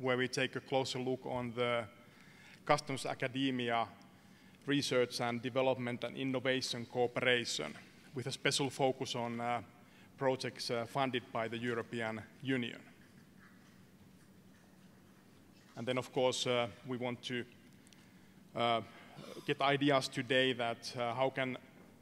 where we take a closer look on the customs academia research and development and innovation cooperation, with a special focus on projects funded by the European Union. And then, of course, we want to get ideas today that how can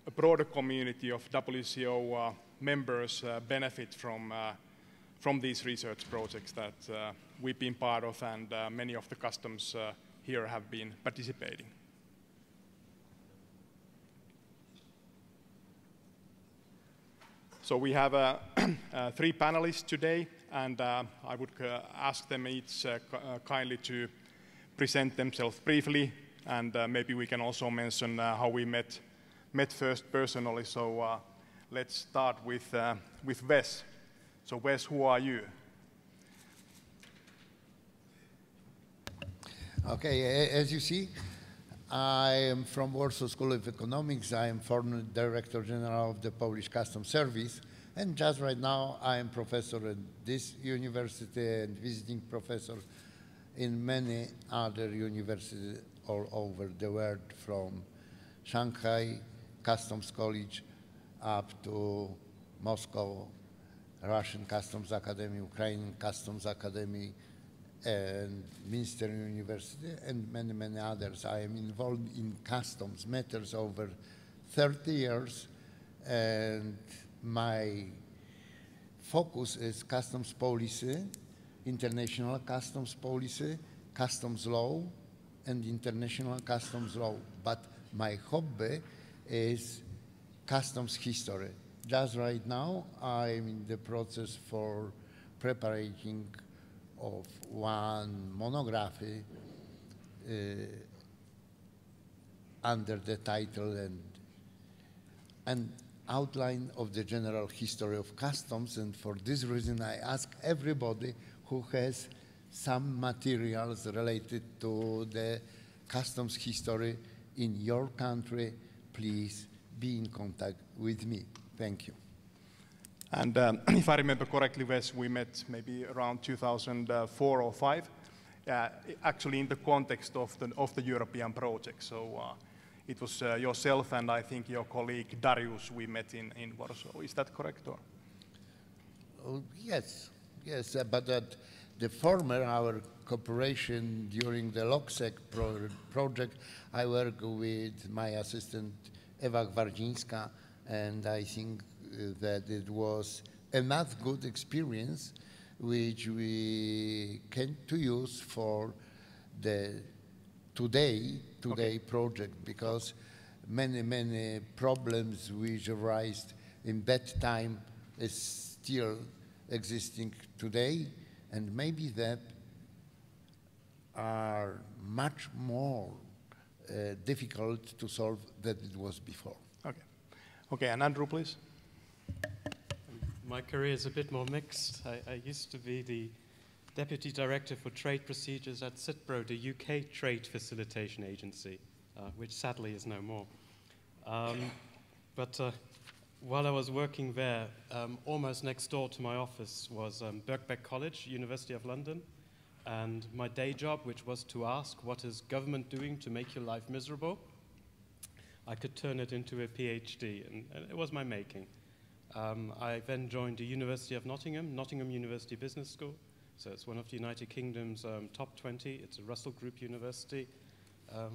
a broader community of WCO members benefit from these research projects that we've been part of, and many of the customs here have been participating. So we have 3 panelists today, and I would ask them each kindly to present themselves briefly, and maybe we can also mention how we met first personally. So let's start with Wes. So Wes, who are you? Okay, as you see, I am from Warsaw School of Economics. I am former Director General of the Polish Customs Service, and just right now I am professor at this university and visiting professor in many other universities all over the world, from Shanghai Customs College up to Moscow, Russian Customs Academy, Ukrainian Customs Academy, and Ministerial University, and many, many others. I am involved in customs matters over 30 years, and my focus is customs policy, international customs policy, customs law, and international customs law. But my hobby is customs history. Just right now, I'm in the process for preparing of one monography under the title and outline of the general history of customs. And for this reason, I ask everybody who has some materials related to the customs history in your country, please be in contact with me. Thank you. And if I remember correctly, Wes, we met maybe around 2004 or 5, actually in the context of the European project. So it was yourself and I think your colleague Darius we met in Warsaw. Is that correct? Or? Oh, yes, yes, but the former, our cooperation during the LOCSEC project, I work with my assistant Ewa Gwardzińska, and I think that it was enough good experience which we can to use for the today okay. project, because many problems which arise in that time is still existing today, and maybe that are much more difficult to solve than it was before. Okay. Okay, and Andrew, please. My career is a bit more mixed. I used to be the Deputy Director for Trade Procedures at CITPRO, the UK Trade Facilitation Agency, which sadly is no more. But while I was working there, almost next door to my office was Birkbeck College, University of London, and my day job, which was to ask, what is government doing to make your life miserable? I could turn it into a PhD, and it was my making. I then joined the University of Nottingham University Business School. So it's one of the United Kingdom's top 20. It's a Russell Group university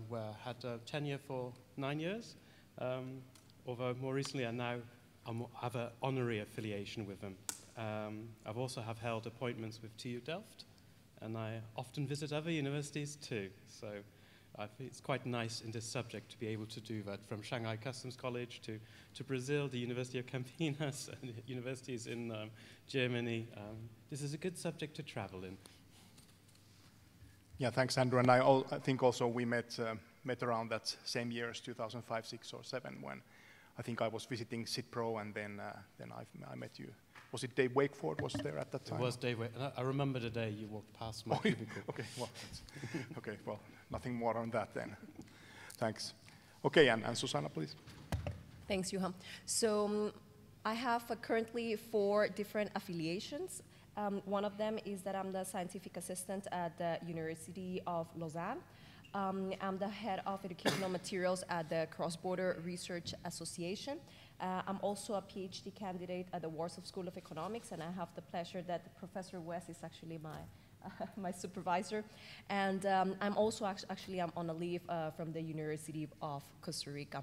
where I had tenure for 9 years. Although more recently I now have an honorary affiliation with them. I've also held appointments with TU Delft, and I often visit other universities too. So I think it's quite nice in this subject to be able to do that, from Shanghai Customs College to Brazil, the University of Campinas, and universities in Germany. This is a good subject to travel in. Yeah, thanks, Andrew. And I think also we met around that same year as 2005, 6, or 7, when I think I was visiting CITPRO, and then I met you. Was it Dave Wakeford was there at that time? It was Dave Wakeford. I remember the day you walked past my cubicle. Okay, well, okay, well, nothing more on that then. Thanks. Okay, and Susana, please. Thanks, Juha. So I have currently 4 different affiliations, One of them is that I'm the scientific assistant at the University of Lausanne. I'm the head of educational materials at the Cross-Border Research Association. I'm also a PhD candidate at the Warsaw School of Economics, and I have the pleasure that Professor West is actually my supervisor. And I'm also actually I'm on a leave from the University of Costa Rica.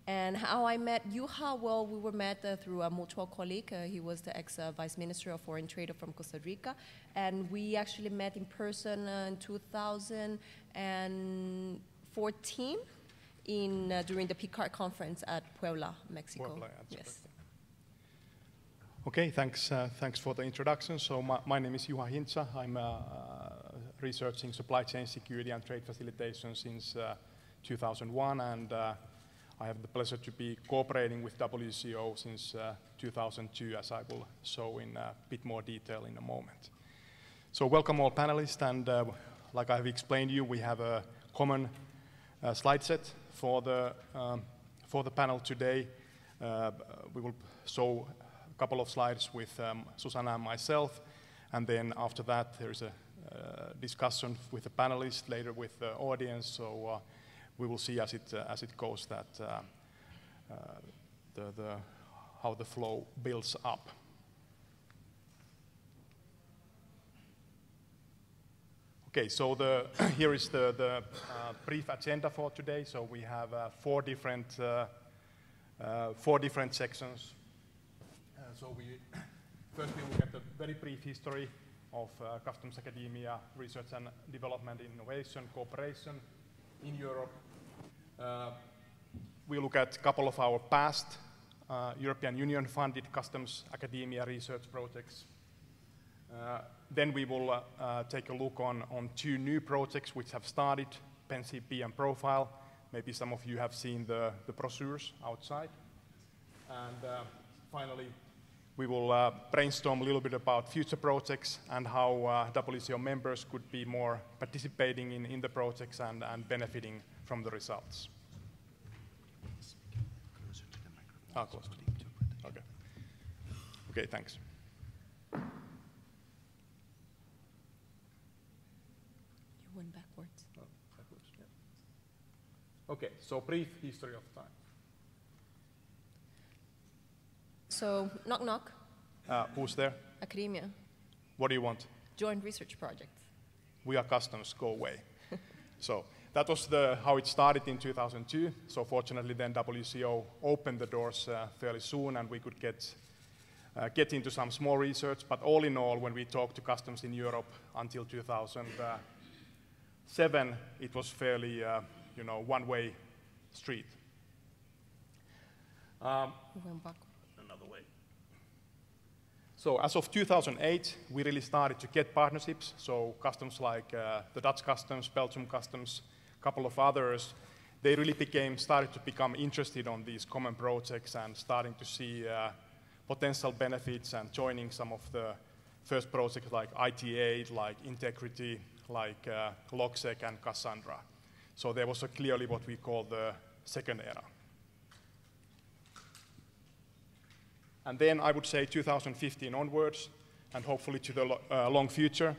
And how I met Juha, well, we were met through a mutual colleague. He was the ex-Vice Minister of Foreign Trade from Costa Rica. And we actually met in person in 2014 during the PICARD conference at Puebla, Mexico. Puebla, yes. Yes. Okay, thanks for the introduction. So my name is Juha Hintsa. I'm researching supply chain security and trade facilitation since 2001, and I have the pleasure to be cooperating with WCO since 2002, as I will show in a bit more detail in a moment. So welcome all panelists, and like I have explained to you, we have a common slide set for the panel today. We will show a couple of slides with Susana and myself, and then after that there is a discussion with the panelists, later with the audience. So we will see as it goes that how the flow builds up. Okay, so here is the brief agenda for today. So we have four different sections. So first we look at the very brief history of customs academia, research and development, innovation, cooperation in Europe. We look at a couple of our past European Union funded customs academia research projects. Then we will take a look on two new projects which have started, PenCP and Profile. Maybe some of you have seen the brochures outside. And finally, we will brainstorm a little bit about future projects and how WCO members could be more participating in the projects and benefiting from the results. Close. Okay. Okay, thanks. You went backwards. Oh, backwards. Yeah. Okay, so brief history of time. So, knock knock. Who's there? Academia. What do you want? Joint research project. We are customs, go away. So that was how it started in 2002. So fortunately then WCO opened the doors fairly soon, and we could get into some small research. But all in all, when we talked to customs in Europe until 2007, it was fairly one-way street. We went back. Another way. So as of 2008, we really started to get partnerships. So customs like the Dutch customs, Belgium customs, a couple of others, they really started to become interested on these common projects and starting to see potential benefits and joining some of the first projects like IT8, like Integrity, like LogSec and Cassandra. So there was clearly what we call the second era. And then I would say 2015 onwards, and hopefully to the long future,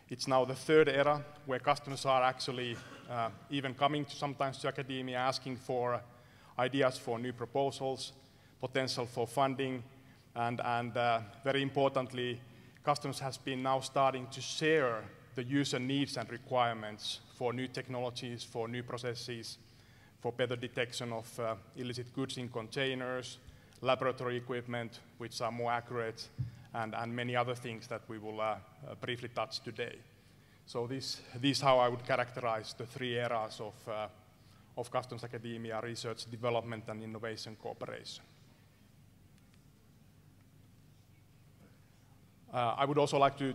it's now the third era where customers are actually even coming sometimes to academia asking for ideas for new proposals, potential for funding, and very importantly, customs has been now starting to share the user needs and requirements for new technologies, for new processes, for better detection of illicit goods in containers, laboratory equipment, which are more accurate, and many other things that we will briefly touch today. So this is how I would characterize the three eras of customs academia, research, development, and innovation cooperation. I would also like to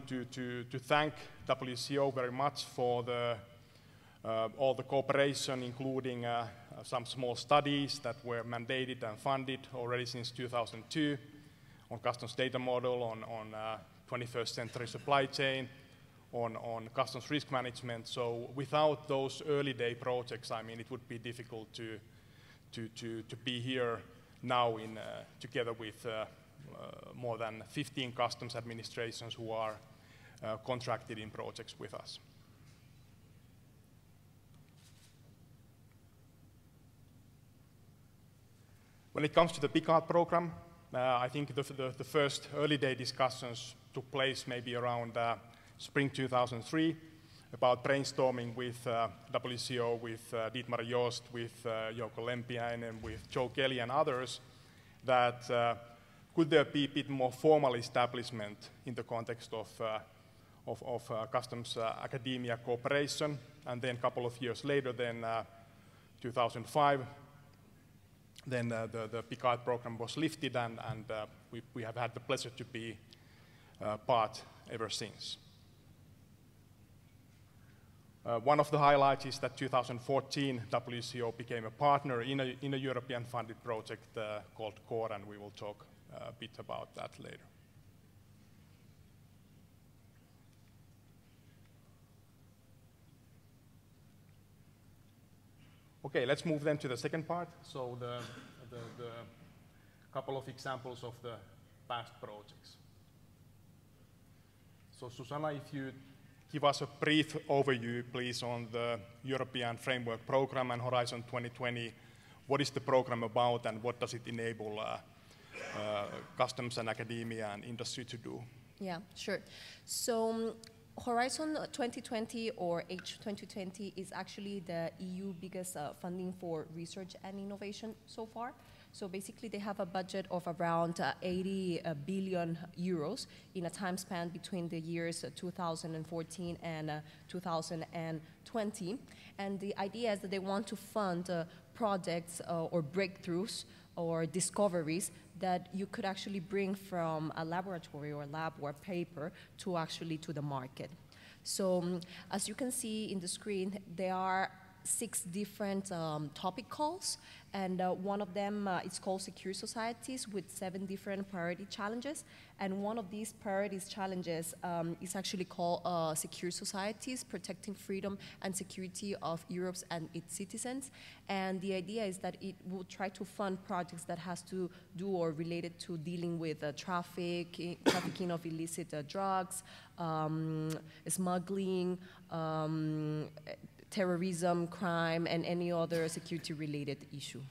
thank WCO very much for all the cooperation, including some small studies that were mandated and funded already since 2002 on customs data model, on 21st century supply chain, on customs risk management. So without those early day projects, I mean, it would be difficult to be here now together with more than 15 customs administrations who are contracted in projects with us. When it comes to the PICARD program, I think the first early day discussions took place maybe around spring 2003 about brainstorming with WCO, with Dietmar Joost, with Jouko Lempiäinen, with Joe Kelly and others, that could there be a bit more formal establishment in the context of customs academia cooperation. And then a couple of years later, then 2005, then the PICARD program was lifted, and we have had the pleasure to be part ever since. One of the highlights is that 2014 WCO became a partner in a European funded project called CORE, and we will talk a bit about that later. Okay, let's move then to the second part. So the couple of examples of the past projects. So Susana, if you give us a brief overview, please, on the European Framework Program and Horizon 2020. What is the program about, and what does it enable customs and academia and industry to do? Yeah, sure. So Horizon 2020, or H2020, is actually the EU biggest funding for research and innovation so far. So basically they have a budget of around 80 billion euros in a time span between the years 2014 and 2020. And the idea is that they want to fund projects or breakthroughs or discoveries that you could actually bring from a laboratory or lab or paper to actually to the market. So as you can see in the screen, there are 6 different topic calls, and one of them is called Secure Societies, with 7 different priority challenges. And one of these priorities challenges is actually called Secure Societies, Protecting Freedom and Security of Europe and its Citizens. And the idea is that it will try to fund projects that has to do or related to dealing with trafficking of illicit drugs, smuggling, terrorism, crime, and any other security-related issue.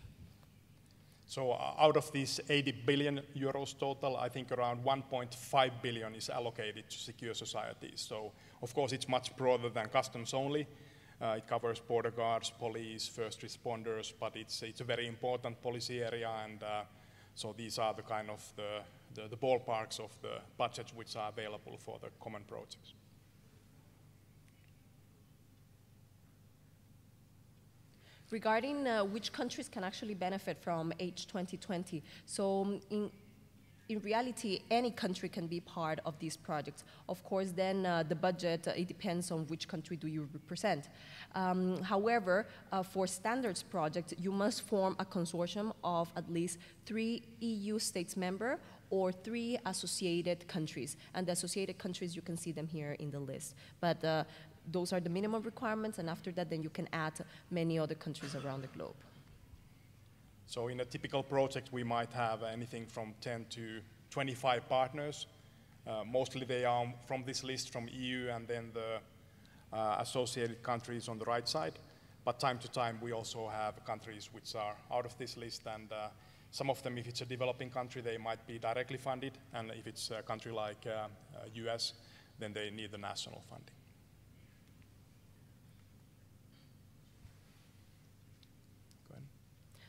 So out of these 80 billion euros total, I think around 1.5 billion is allocated to secure societies. So of course it's much broader than customs only. It covers border guards, police, first responders, but it's a very important policy area, and so these are the kind of the ballparks of the budgets which are available for the common projects. Regarding which countries can actually benefit from H2020, so in reality, any country can be part of these projects. Of course, then the budget, it depends on which country do you represent. However, for standards projects, you must form a consortium of at least 3 EU states member or 3 associated countries. And the associated countries, you can see them here in the list. But those are the minimum requirements, and after that, then you can add many other countries around the globe. So in a typical project, we might have anything from 10 to 25 partners. Mostly they are from this list from EU and then the associated countries on the right side. But time to time, we also have countries which are out of this list, and some of them, if it's a developing country, they might be directly funded, and if it's a country like US, then they need the national funding.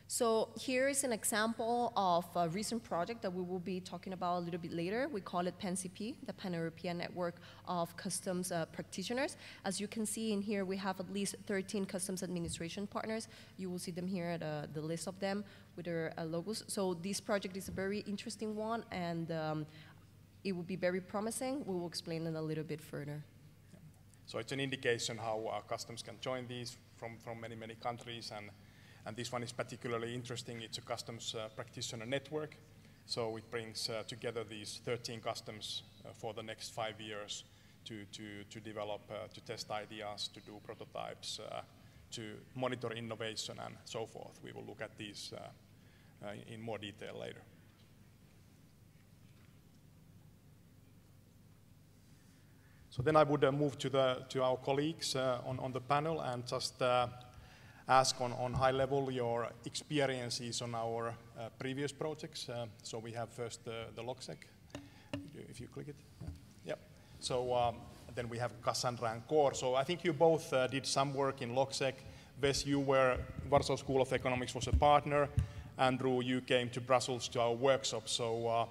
So here is an example of a recent project that we will be talking about a little bit later. We call it PAN-CP, the Pan-European Network of Customs Practitioners. As you can see in here, we have at least 13 customs administration partners. You will see them here, the list of them with their logos. So this project is a very interesting one, and it will be very promising. We will explain it a little bit further. Yeah. So it's an indication how customs can join these from many, many countries, and this one is particularly interesting. It's a customs practitioner network. So it brings together these 13 customs for the next 5 years to develop, to test ideas, to do prototypes, to monitor innovation and so forth. We will look at these in more detail later. So then I would move to our colleagues on the panel and just ask on high level your experiences on our previous projects. So we have first the LogSec, if you click it. Yep. So then we have Cassandra and Core. So I think you both did some work in LogSec. Wes, you were, Warsaw School of Economics was a partner. Andrew, you came to Brussels to our workshop. So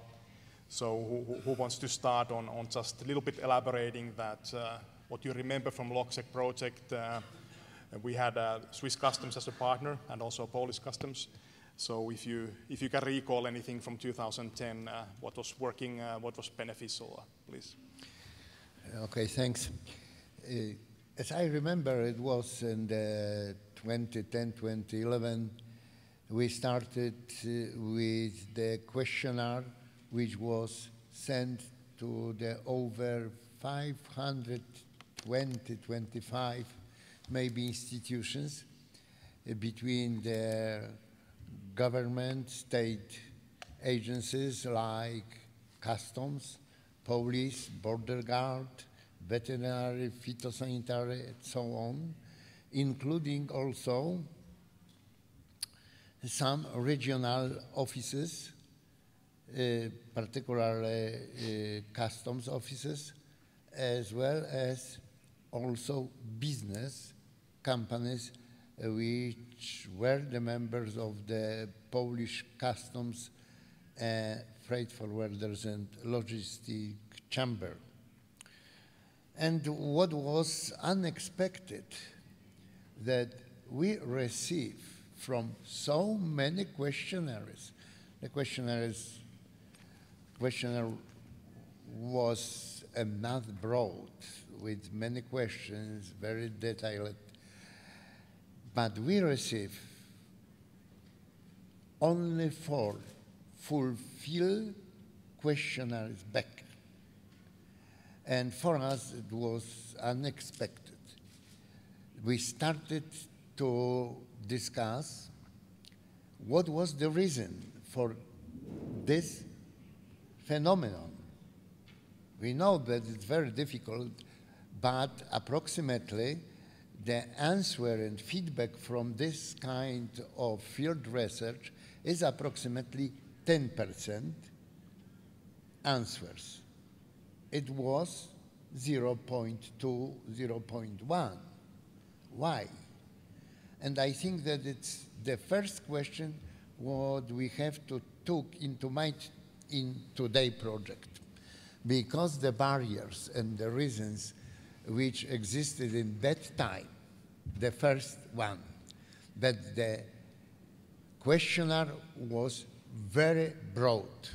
who wants to start on just a little bit elaborating that what you remember from LogSec project? We had Swiss Customs as a partner and also Polish Customs. So if you can recall anything from 2010, what was working, what was beneficial, please. Okay, thanks. As I remember, it was in the 2010, 2011, we started with the questionnaire which was sent to the over 520, 25 maybe institutions between the government, state agencies like customs, police, border guard, veterinary, phytosanitary, and so on, including also some regional offices, particularly customs offices, as well as also business companies which were the members of the Polish Customs, Freight Forwarders and Logistic Chamber. And what was unexpected, that we received from so many questionnaires, the questionnaire was not broad, with many questions, very detailed, but we received only 4 fulfilled questionnaires back. And for us, it was unexpected. We started to discuss what was the reason for this phenomenon. We know that it's very difficult, but approximately the answer and feedback from this kind of field research is approximately 10% answers. It was 0.2, 0.1. Why? And I think that it's the first question what we have to take into mind in today's project, because the barriers and the reasons which existed in that time, the first one, that the questionnaire was very broad,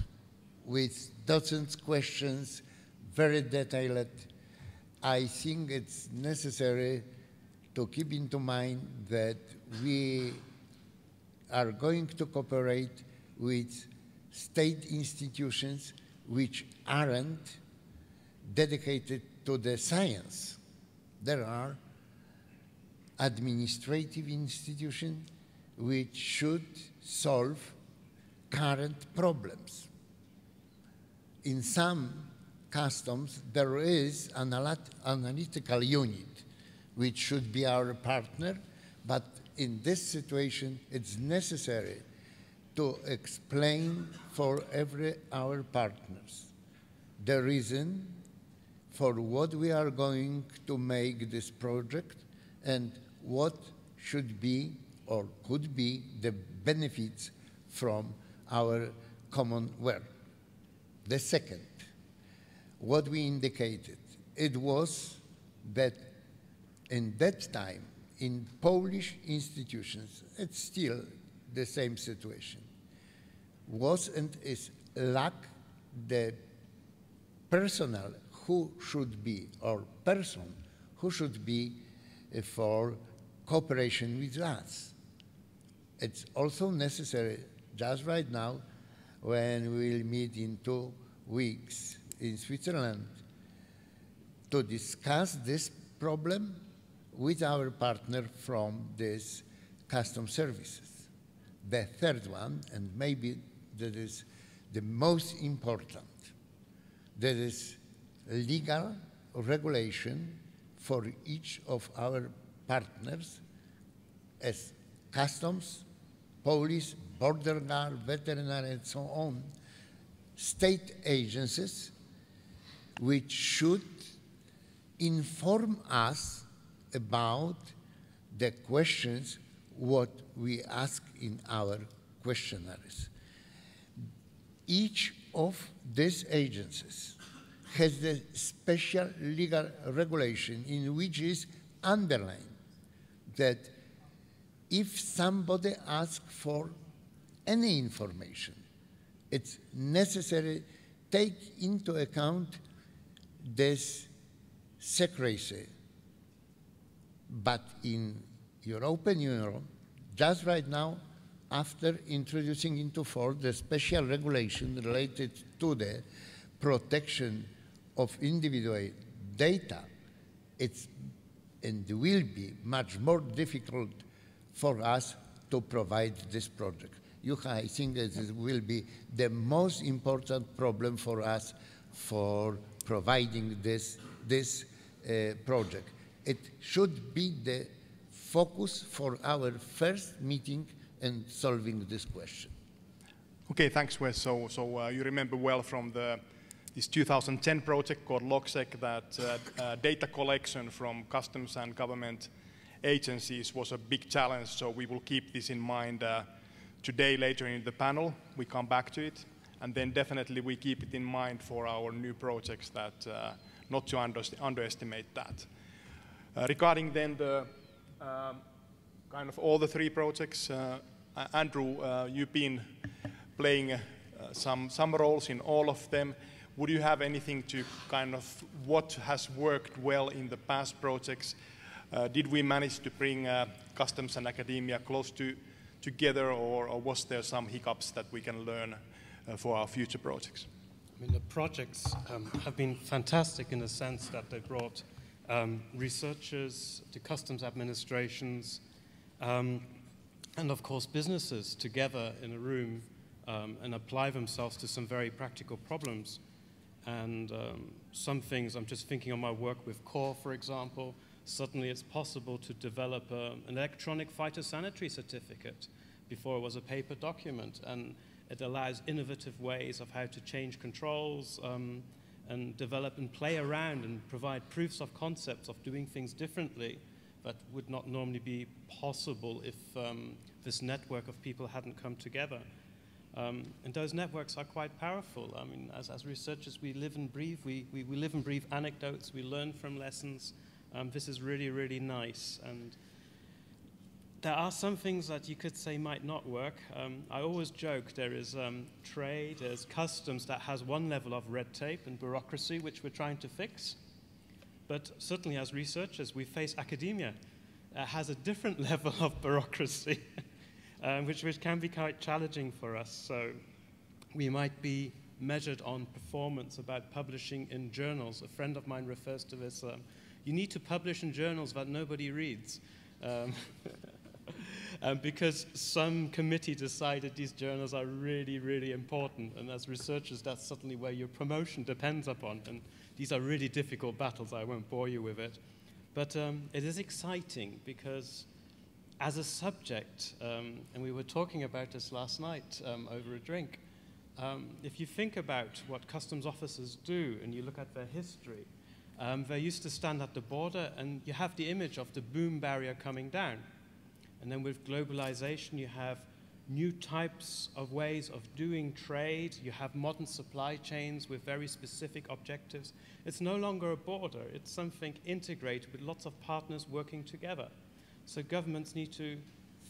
with dozens of questions, very detailed. I think it's necessary to keep into mind that we are going to cooperate with state institutions which aren't dedicated to the science. There are administrative institutions which should solve current problems. In some customs, there is an analytical unit which should be our partner, but in this situation, it's necessary to explain for our partners the reason for what we are going to make this project and what should be or could be the benefits from our common work. The second, what we indicated, it was that in that time, in Polish institutions, it's still the same situation, was and is lack the personnel who should be, or person who should be for cooperation with us. It's also necessary, just right now, when we'll meet in 2 weeks in Switzerland, to discuss this problem with our partner from these custom services. The third one, and maybe that is the most important, that is legal regulation for each of our partners as customs, police, border guard, veterinary, and so on, state agencies which should inform us about the questions what we ask in our questionnaires. Each of these agencies has the special legal regulation in which is underlined that if somebody asks for any information, it's necessary to take into account this secrecy. But in European Union, just right now, after introducing into force the special regulation related to the protection of individual data, it's and will be much more difficult for us to provide this project. Juha, I think that this will be the most important problem for us for providing this project. It should be the focus for our first meeting and solving this question. Okay, thanks, Wes. So you remember well from this 2010 project called LogSec that data collection from customs and government agencies was a big challenge. So we will keep this in mind today, later in the panel. We come back to it. And then definitely we keep it in mind for our new projects that not to underestimate that. Regarding then the kind of all the three projects, Andrew, you've been playing some roles in all of them. Would you have anything to kind of what has worked well in the past projects? Did we manage to bring customs and academia close together, or was there some hiccups that we can learn for our future projects? I mean, the projects have been fantastic in the sense that they brought researchers to customs administrations and, of course, businesses together in a room and apply themselves to some very practical problems. And some things, I'm just thinking on my work with CORE, for example, suddenly it's possible to develop an electronic phytosanitary certificate before it was a paper document. And it allows innovative ways of how to change controls and develop and play around and provide proofs of concepts of doing things differently that would not normally be possible if this network of people hadn't come together. And those networks are quite powerful. I mean, as researchers, we live and breathe. We live and breathe anecdotes. We learn from lessons. This is really, really nice. And there are some things that you could say might not work. I always joke there is trade, there's customs that has one level of red tape and bureaucracy, which we're trying to fix. But certainly as researchers, we face academia that has a different level of bureaucracy. Which can be quite challenging for us. So we might be measured on performance about publishing in journals. A friend of mine refers to this, you need to publish in journals that nobody reads. Because some committee decided these journals are really, really important. And as researchers, that's certainly where your promotion depends upon. And these are really difficult battles. I won't bore you with it. But it is exciting because as a subject, and we were talking about this last night over a drink, if you think about what customs officers do and you look at their history, they used to stand at the border and you have the image of the boom barrier coming down. And then with globalization, you have new types of ways of doing trade. You have modern supply chains with very specific objectives. It's no longer a border. It's something integrated with lots of partners working together. So governments need to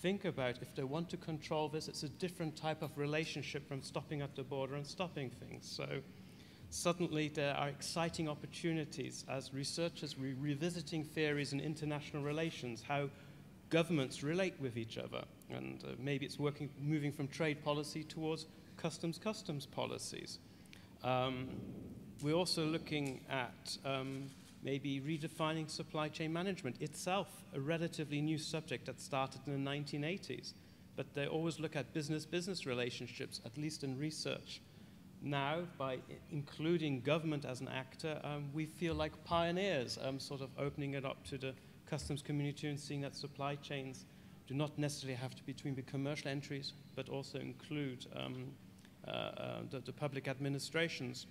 think about if they want to control this, it's a different type of relationship from stopping at the border and stopping things. So suddenly there are exciting opportunities as researchers, we're revisiting theories in international relations, how governments relate with each other. And maybe it's moving from trade policy towards customs policies. We're also looking at maybe redefining supply chain management, itself a relatively new subject that started in the 1980s. But they always look at business-business relationships, at least in research. now, by including government as an actor, we feel like pioneers, sort of opening it up to the customs community and seeing that supply chains do not necessarily have to be between the commercial entries, but also include the public administrations.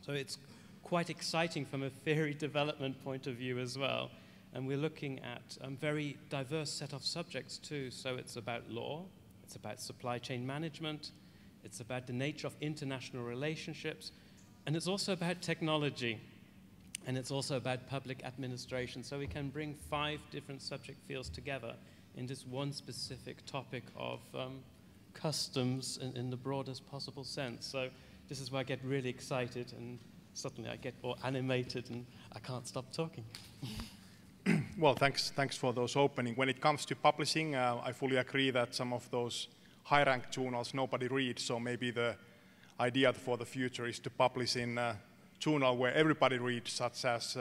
So it's quite exciting from a theory development point of view as well. And we're looking at a very diverse set of subjects too. So it's about law, it's about supply chain management, it's about the nature of international relationships, and it's also about technology, and it's also about public administration. So we can bring 5 different subject fields together in this one specific topic of customs in the broadest possible sense. So this is where I get really excited, and suddenly I get more animated, and I can't stop talking. Well, thanks for those opening. When it comes to publishing, I fully agree that some of those high-ranked journals nobody reads, so maybe the idea for the future is to publish in a journal where everybody reads, such as,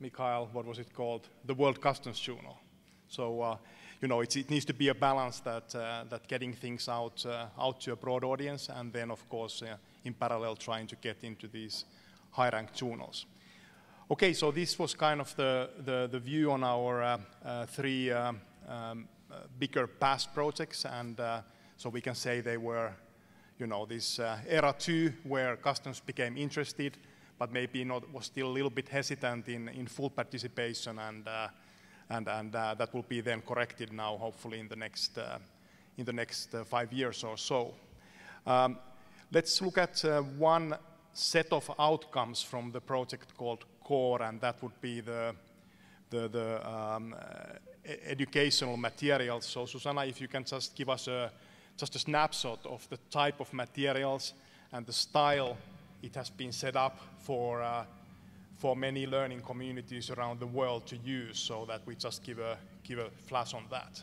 Mikhail, what was it called? The World Customs Journal. So, you know, it needs to be a balance that getting things out to a broad audience, and then, of course, in parallel, trying to get into these high-ranked journals. Okay, so this was kind of the view on our 3 bigger past projects, and so we can say they were, you know, this era 2 where customs became interested, but maybe was still a little bit hesitant in full participation, and that will be then corrected now, hopefully in the next 5 years or so. Let's look at one set of outcomes from the project called CORE, and that would be the educational materials. So Susana, if you can just give us just a snapshot of the type of materials and the style it has been set up for many learning communities around the world to use, so that we just give a flash on that.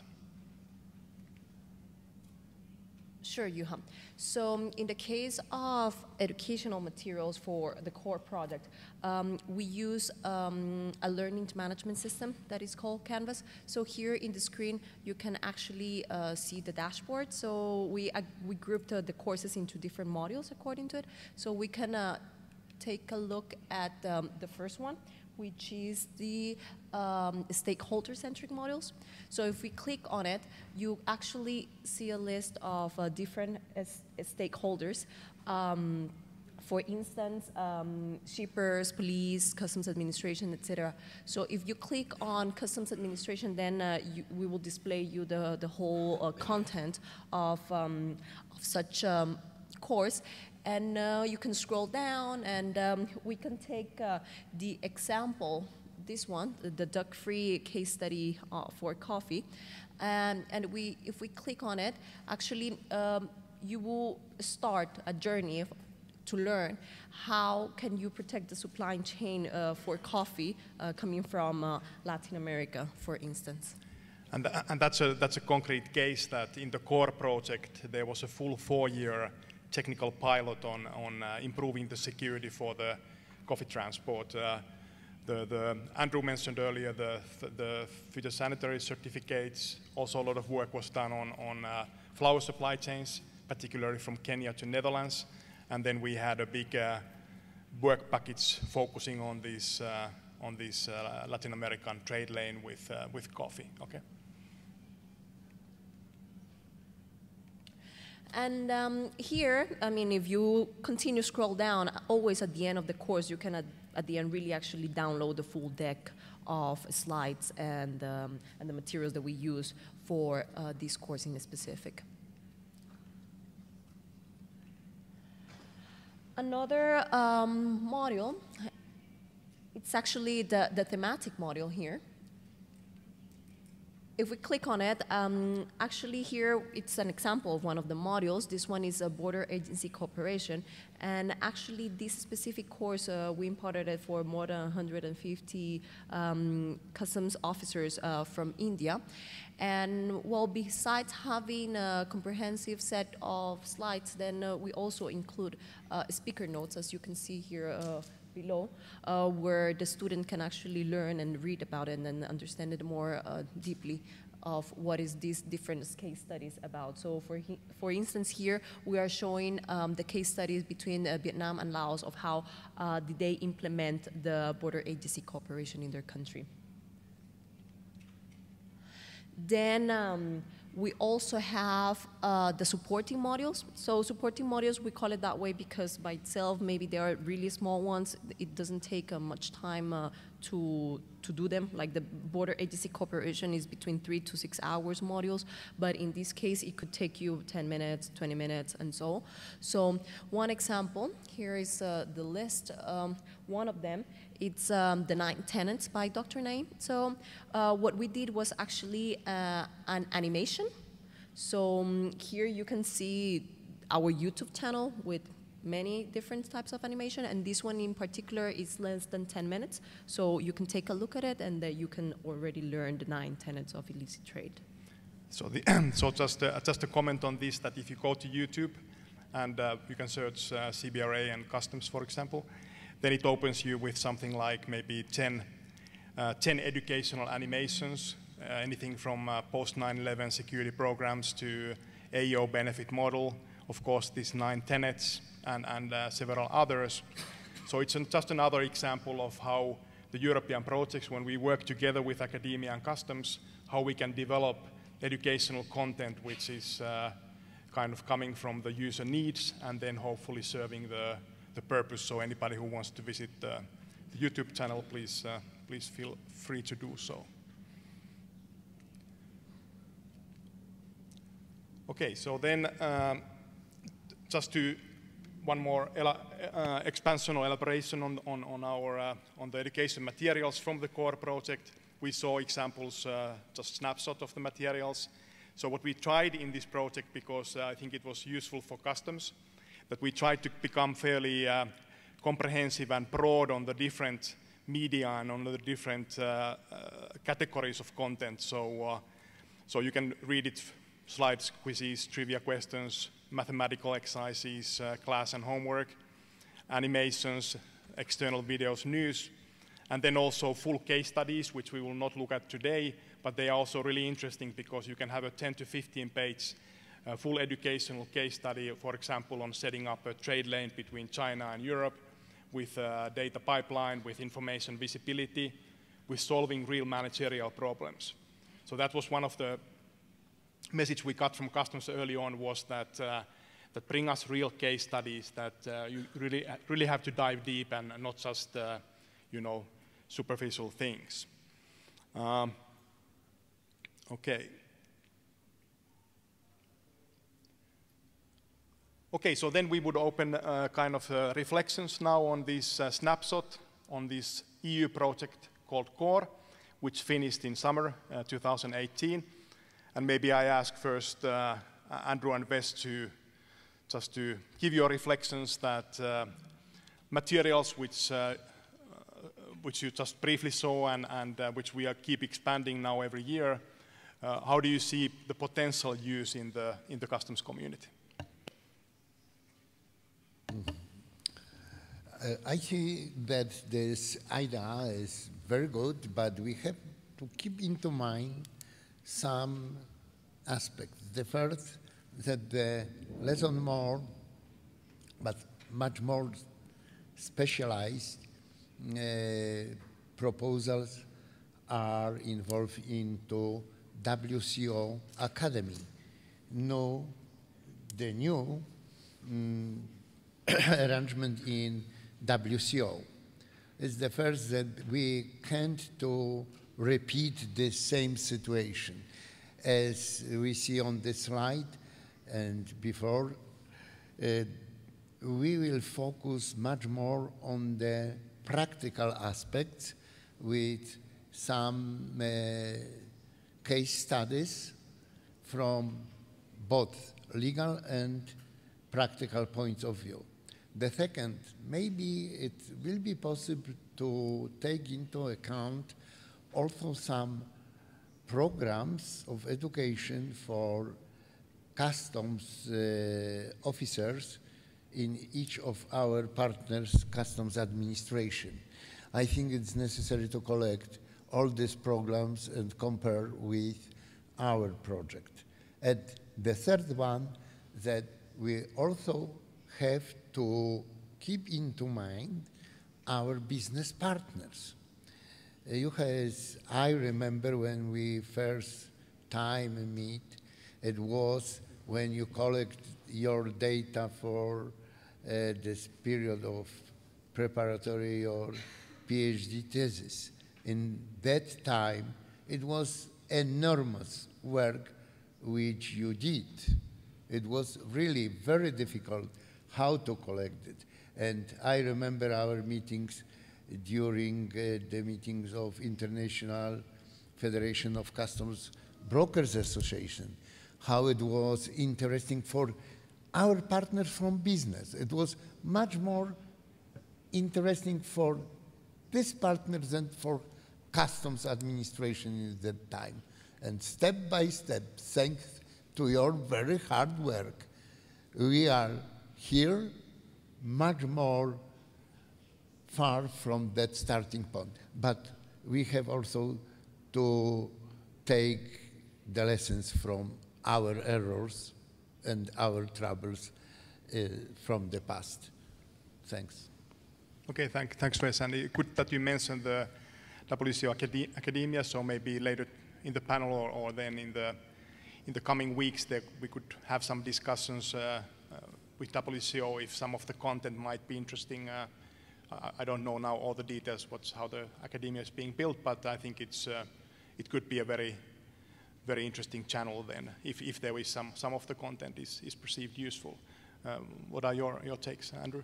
Sure, Juha. So in the case of educational materials for the core project, we use a learning management system that is called Canvas. So here in the screen, you can actually see the dashboard. So we grouped the courses into different modules according to it. So we can take a look at the first one, which is the stakeholder-centric modules. So if we click on it, you actually see a list of different stakeholders. For instance, shippers, police, customs administration, etc. So if you click on customs administration, then we will display you the whole content of such course. And you can scroll down, and we can take the example, this one, the duck-free case study for coffee. And if we click on it, actually, you will start a journey to learn how can you protect the supply chain for coffee coming from Latin America, for instance. And that's a concrete case that in the core project, there was a full 4-year technical pilot on improving the security for the coffee transport. Andrew mentioned earlier the phytosanitary certificates. Also, a lot of work was done on flower supply chains, particularly from Kenya to Netherlands. And then we had a big work package focusing on this Latin American trade lane with coffee. Okay. And here, I mean, if you continue to scroll down, always at the end of the course, you can at the end really actually download the full deck of slides and the materials that we use for this course in specific. Another module, it's actually the thematic module here. If we click on it, actually here it's an example of one of the modules. This one is a border agency cooperation. And actually this specific course, we imparted it for more than 150 customs officers from India. And well, besides having a comprehensive set of slides, then we also include speaker notes, as you can see here, below, where the student can actually learn and read about it and understand it more deeply of what is these different case studies about. So for instance here, we are showing the case studies between Vietnam and Laos of how did they implement the border agency cooperation in their country. Then we also have the supporting modules. So supporting modules, we call it that way because by itself, maybe they are really small ones. It doesn't take much time to do them. Like the border agency cooperation is between 3 to 6 hours modules, but in this case, it could take you 10 minutes, 20 minutes, and so. So one example, here is the list. One of them, it's the 9 tenets by Dr. Naim. So what we did was actually an animation. So here you can see our YouTube channel with many different types of animation, and this one in particular is less than 10 minutes. So you can take a look at it, and you can already learn the 9 tenets of illicit trade. So, so just a comment on this, that if you go to YouTube and you can search CBRA and customs, for example, then it opens you with something like maybe 10 educational animations, anything from post 9/11 security programs to AO benefit model, of course these 9 tenets, and several others. So it's just another example of how the European projects, when we work together with academia and customs, how we can develop educational content which is kind of coming from the user needs and then hopefully serving the purpose. So anybody who wants to visit the YouTube channel, please feel free to do so. Okay, so then just to one more expansion or elaboration on the education materials from the core project. We saw examples, just snapshot of the materials. So what we tried in this project, because I think it was useful for customs, that we tried to become fairly comprehensive and broad on the different media and on the different categories of content. So you can read it, slides, quizzes, trivia questions, mathematical exercises, class and homework, animations, external videos, news, and then also full case studies, which we will not look at today, but they are also really interesting because you can have a 10 to 15 page full educational case study, for example, on setting up a trade lane between China and Europe with a data pipeline, with information visibility, with solving real managerial problems. So that was one of the message we got from customers early on, was that bring us real case studies, that you really have to dive deep and not just you know, superficial things. Okay. Okay, so then we would open kind of reflections now on this snapshot on this EU project called CORE, which finished in summer 2018. And maybe I ask first Andrew and Wes to just to give your reflections that materials which you just briefly saw and which we keep expanding now every year. How do you see the potential use in the customs community? I see that this idea is very good, but we have to keep into mind some aspects. The first, that the less and more, but much more specialized proposals are involved into WCO Academy. The new arrangement in WCO is the first that we can't to repeat the same situation. As we see on this slide and before, we will focus much more on the practical aspects with some case studies from both legal and practical points of view. The second, maybe it will be possible to take into account also some programs of education for customs officers in each of our partners' customs administration. I think it's necessary to collect all these programs and compare with our project. And the third one, that we also have to keep into mind our business partners. Juha, I remember when we first time meet, it was when you collect your data for this period of preparatory or PhD thesis. In that time, it was enormous work which you did. It was really very difficult how to collect it. And I remember our meetings during the meetings of International Federation of Customs Brokers Association, how it was interesting for our partners from business. It was much more interesting for these partners than for customs administration at that time. And step by step, thanks to your very hard work, we are here much more far from that starting point. But we have also to take the lessons from our errors and our troubles from the past. Thanks. Okay, thanks, Wes. And good that you mentioned the WCO Academia, so maybe later in the panel or then in the coming weeks that we could have some discussions with WCO if some of the content might be interesting. I don't know now all the details, how the academia is being built, but I think it could be a very, very interesting channel then, if there is some of the content is perceived useful. What are your takes, Andrew?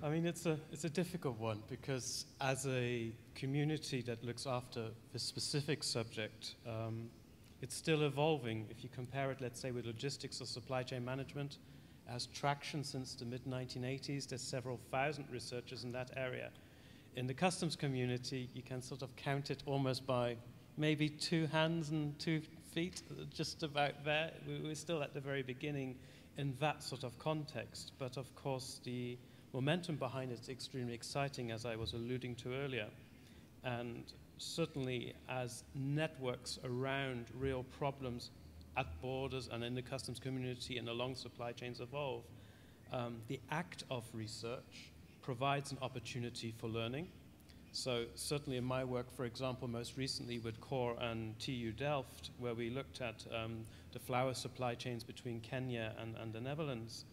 I mean, it's a difficult one because as a community that looks after this specific subject, it's still evolving. If you compare it, let's say, with logistics or supply chain management, it has traction since the mid-1980s. There's several thousand researchers in that area. In the customs community, you can sort of count it almost by maybe 2 hands and 2 feet, just about there. We're still at the very beginning in that sort of context. But of course, the momentum behind it is extremely exciting, as I was alluding to earlier. And certainly as networks around real problems at borders and in the customs community and along supply chains evolve, the act of research provides an opportunity for learning. So certainly in my work, for example, most recently with CORE and TU Delft, where we looked at the flower supply chains between Kenya and the Netherlands,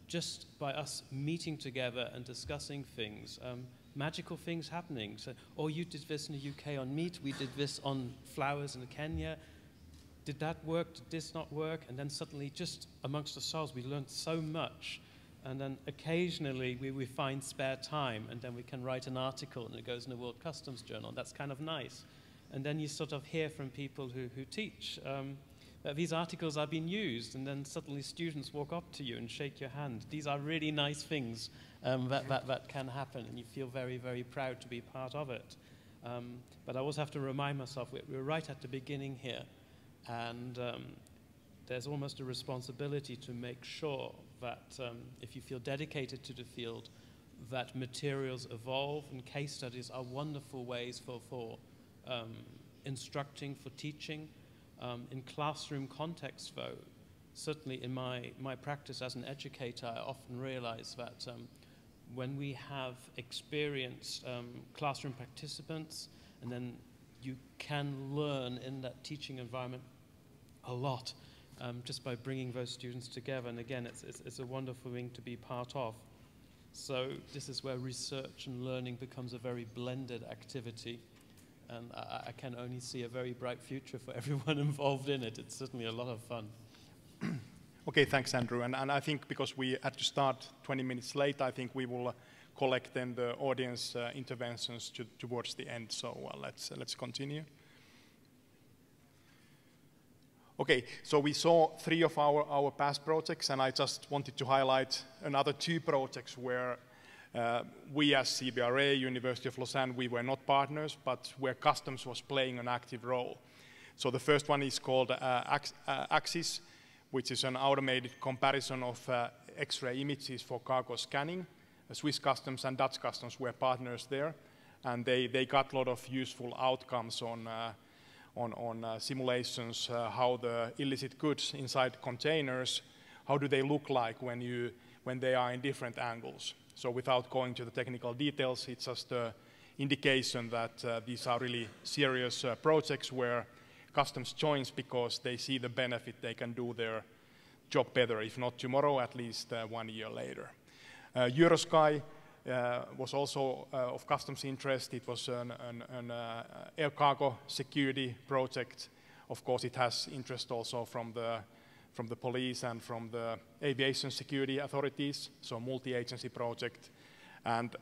just by us meeting together and discussing things, magical things happening. So, oh, you did this in the UK on meat, we did this on flowers in Kenya. Did that work? Did this not work? And then suddenly, just amongst ourselves, we learned so much. And then occasionally, we find spare time, and then we can write an article, and it goes in the World Customs Journal. That's kind of nice. And then you sort of hear from people who teach that these articles are being used, and then suddenly students walk up to you and shake your hand. These are really nice things that can happen, and you feel very, very proud to be part of it. But I always have to remind myself, we're right at the beginning here, and there's almost a responsibility to make sure that if you feel dedicated to the field, that materials evolve, and case studies are wonderful ways for instructing, for teaching. In classroom context, though, certainly in my practice as an educator, I often realize that when we have experienced classroom participants, and then you can learn in that teaching environment a lot just by bringing those students together. And again, it's a wonderful thing to be part of. So this is where research and learning becomes a very blended activity. And I can only see a very bright future for everyone involved in it. It's certainly a lot of fun. Okay, thanks, Andrew. And I think because we had to start 20 minutes late, I think we will collect then the audience interventions towards the end. So let's continue. Okay, so we saw 3 of our past projects, and I just wanted to highlight another 2 projects where we as CBRA, University of Lausanne, we were not partners, but where customs was playing an active role. So the first one is called Axis, which is an automated comparison of X-ray images for cargo scanning. Swiss Customs and Dutch Customs were partners there, and they got a lot of useful outcomes on simulations, how the illicit goods inside containers, how do they look like when they are in different angles. So without going to the technical details, it's just an indication that these are really serious projects where Customs joins because they see the benefit, they can do their job better, if not tomorrow, at least 1 year later. Eurosky was also of Customs interest. It was an air cargo security project. Of course, it has interest also from the police and from the aviation security authorities, so multi-agency project. And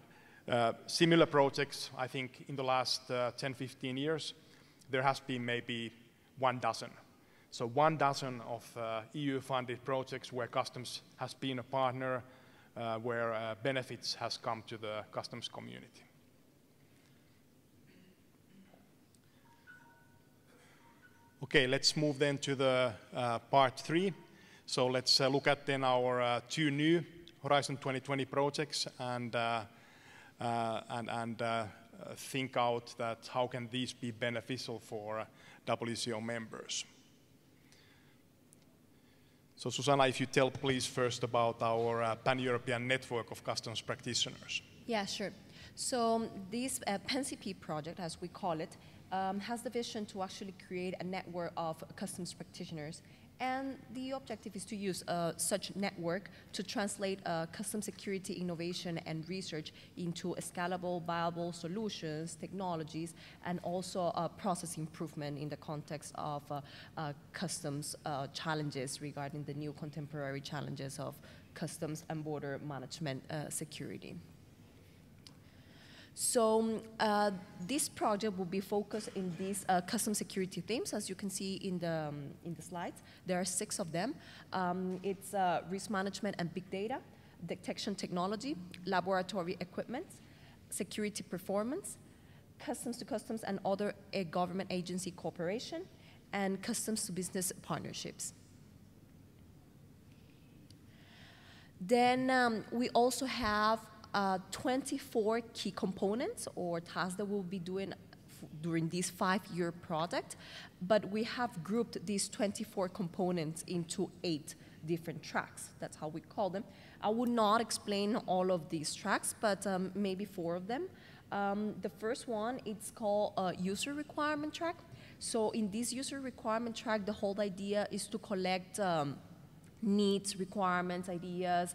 similar projects, I think, in the last 10-15 years, there has been maybe 1 dozen. So 1 dozen of EU-funded projects where Customs has been a partner, where benefits has come to the Customs community. Okay, let's move then to the part 3. So let's look at then our 2 new Horizon 2020 projects and think out that how can these be beneficial for WCO members. So Susana, if you tell please first about our pan-European network of customs practitioners. Yeah, sure. So this PAN-CP project, as we call it, has the vision to actually create a network of customs practitioners. And the objective is to use such network to translate customs security innovation and research into scalable, viable solutions, technologies, and also process improvement in the context of customs challenges regarding the new contemporary challenges of customs and border management security. So this project will be focused in these custom security themes, as you can see in the slides. There are 6 of them. It's risk management and big data, detection technology, laboratory equipment, security performance, customs to customs and other government agency cooperation, and customs to business partnerships. Then we also have 24 key components or tasks that we'll be doing during this 5-year project, but we have grouped these 24 components into 8 different tracks. That's how we call them. I will not explain all of these tracks, but maybe 4 of them. The first one, it's called user requirement track. So in this user requirement track, the whole idea is to collect needs, requirements, ideas,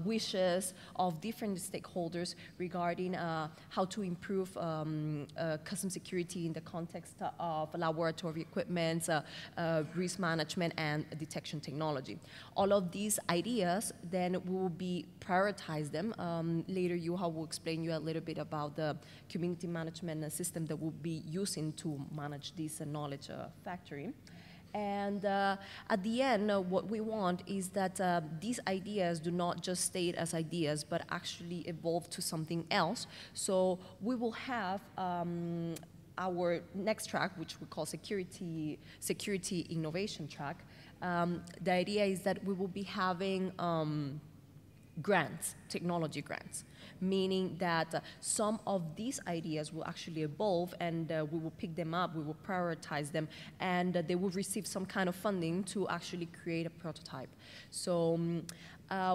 wishes of different stakeholders regarding how to improve customs security in the context of laboratory equipment, risk management, and detection technology. All of these ideas, then we will be prioritize them. Later, Juha will explain you a little bit about the community management system that we'll be using to manage this knowledge factory. And at the end, what we want is that these ideas do not just stay as ideas, but actually evolve to something else. So we will have our next track, which we call security innovation track. The idea is that we will be having grants, technology grants, meaning that some of these ideas will actually evolve and we will pick them up, we will prioritize them, and they will receive some kind of funding to actually create a prototype. So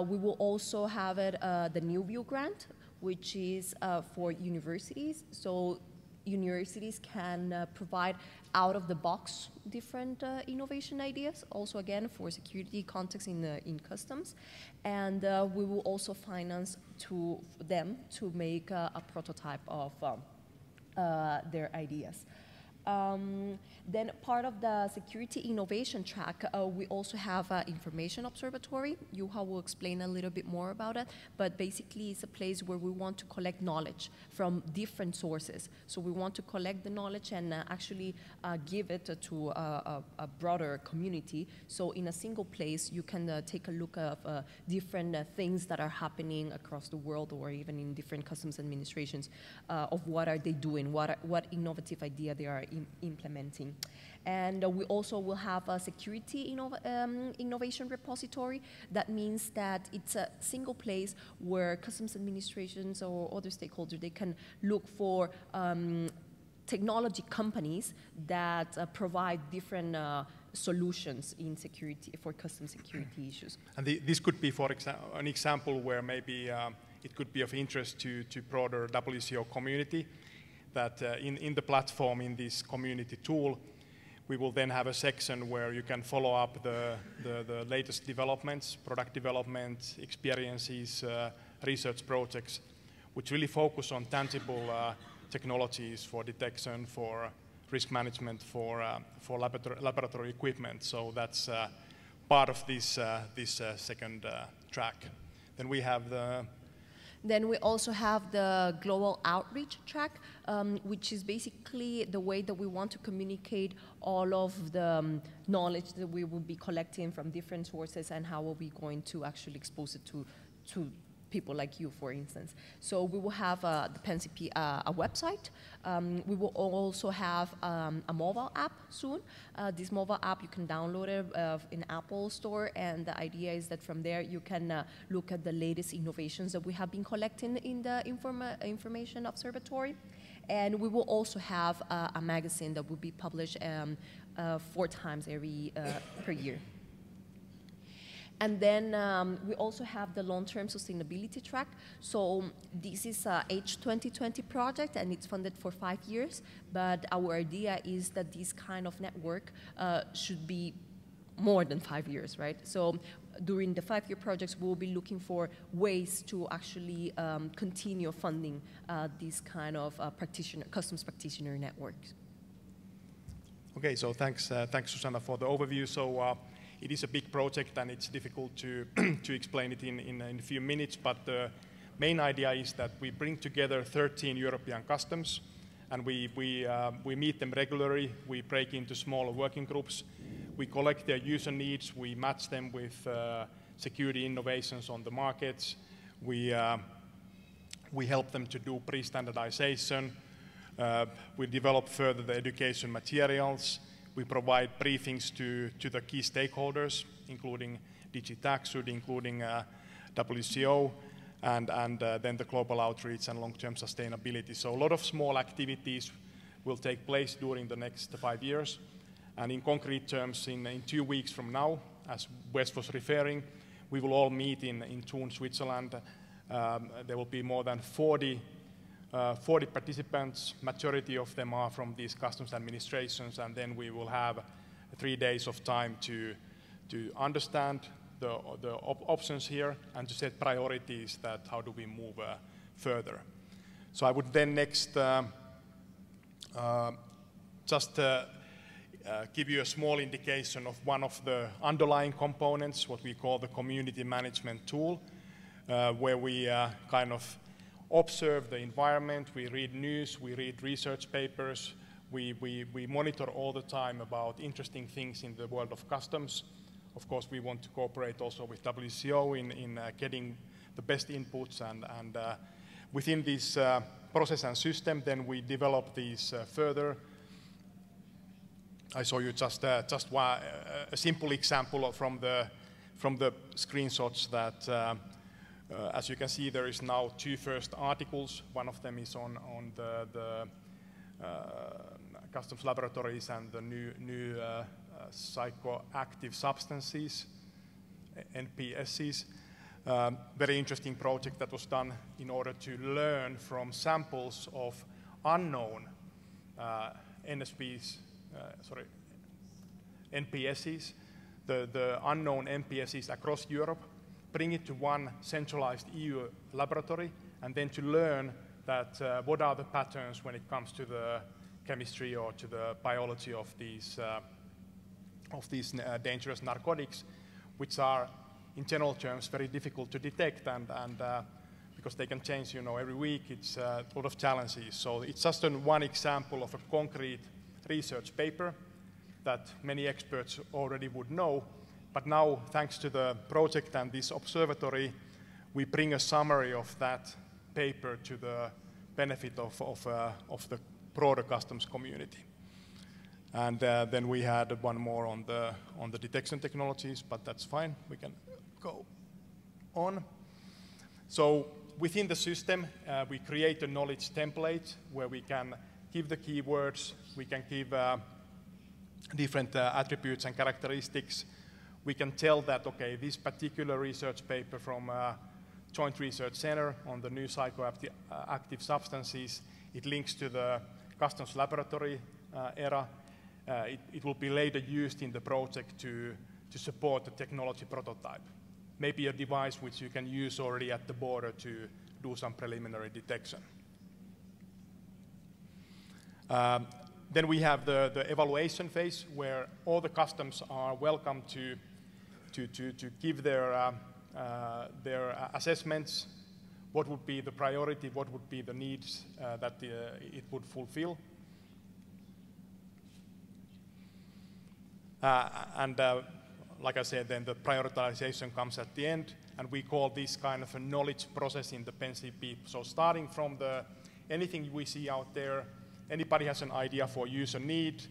we will also have the New View grant, which is for universities. So universities can provide out-of-the-box different innovation ideas, also again for security context in customs, and we will also finance them to make a prototype of their ideas. Then part of the security innovation track, we also have an information observatory. Juha will explain a little bit more about it, but basically it's a place where we want to collect knowledge from different sources. So we want to collect the knowledge and actually give it to a broader community. So in a single place, you can take a look at different things that are happening across the world or even in different customs administrations of what are they doing, what innovative idea they are implementing. And we also will have a security innovation repository. That means that it's a single place where customs administrations or other stakeholders, they can look for technology companies that provide different solutions in security for customs security issues. And this could be, for an example where maybe it could be of interest to broader WCO community, that in the platform, in this community tool, we will then have a section where you can follow up the latest developments, product development, experiences, research projects, which really focus on tangible technologies for detection, for risk management, for laboratory equipment. So that's part of this second track. Then we have the... Then we also have the global outreach track, which is basically the way that we want to communicate all of the knowledge that we will be collecting from different sources and how are we going to actually expose it to people like you, for instance. So we will have the PenCP a website. We will also have a mobile app soon. This mobile app, you can download it in Apple Store, and the idea is that from there you can look at the latest innovations that we have been collecting in the Information Observatory. And we will also have a magazine that will be published 4 times per year. And then we also have the long-term sustainability track. So this is a H2020 project, and it's funded for 5 years. But our idea is that this kind of network should be more than 5 years, right? So during the 5-year projects, we'll be looking for ways to actually continue funding this kind of customs practitioner networks. Okay, so thanks Susana for the overview. So. It is a big project, and it's difficult to explain it in a few minutes, but the main idea is that we bring together 13 European customs, and we meet them regularly. We break into smaller working groups. We collect their user needs. We match them with security innovations on the markets. We help them to do pre-standardization. We develop further the education materials. We provide briefings to the key stakeholders, including DG TaxSud, including WCO, and then the global outreach and long-term sustainability. So a lot of small activities will take place during the next 5 years. And in concrete terms, in 2 weeks from now, as Wes was referring, we will all meet in Thun, Switzerland. There will be more than 40 participants. Majority of them are from these customs administrations, and then we will have 3 days of time to understand the options here and to set priorities that how do we move further. So I would then next just give you a small indication of one of the underlying components, what we call the community management tool, where we kind of observe the environment, we read news, we read research papers, we monitor all the time about interesting things in the world of customs. Of course, we want to cooperate also with WCO in getting the best inputs, and within this process and system, then we develop these further. I saw you just a simple example from the screenshots that as you can see, there is now 2 first articles. One of them is on the customs laboratories and the new psychoactive substances, NPSs. Very interesting project that was done in order to learn from samples of unknown NPSs, the unknown NPSs across Europe, bring it to one centralized EU laboratory, and then to learn that what are the patterns when it comes to the chemistry or to the biology of these dangerous narcotics, which are, in general terms, very difficult to detect, and because they can change, every week. It's a lot of challenges. So it's just one example of a concrete research paper that many experts already would know. But now, thanks to the project and this observatory, we bring a summary of that paper to the benefit of the broader customs community. And then we had one more on the detection technologies, but that's fine. We can go on. So within the system, we create a knowledge template where we can give the keywords, we can give different attributes and characteristics. We can tell that, okay, this particular research paper from Joint Research Center on the new psychoactive substances, it links to the customs laboratory era. It will be later used in the project to support the technology prototype. Maybe a device which you can use already at the border to do some preliminary detection. Then we have the evaluation phase, where all the customs are welcome to give their assessments, what would be the priority, what would be the needs that it would fulfill. Like I said, then the prioritization comes at the end, and we call this kind of a knowledge process in the PenCP. So starting from anything we see out there, anybody has an idea for user need.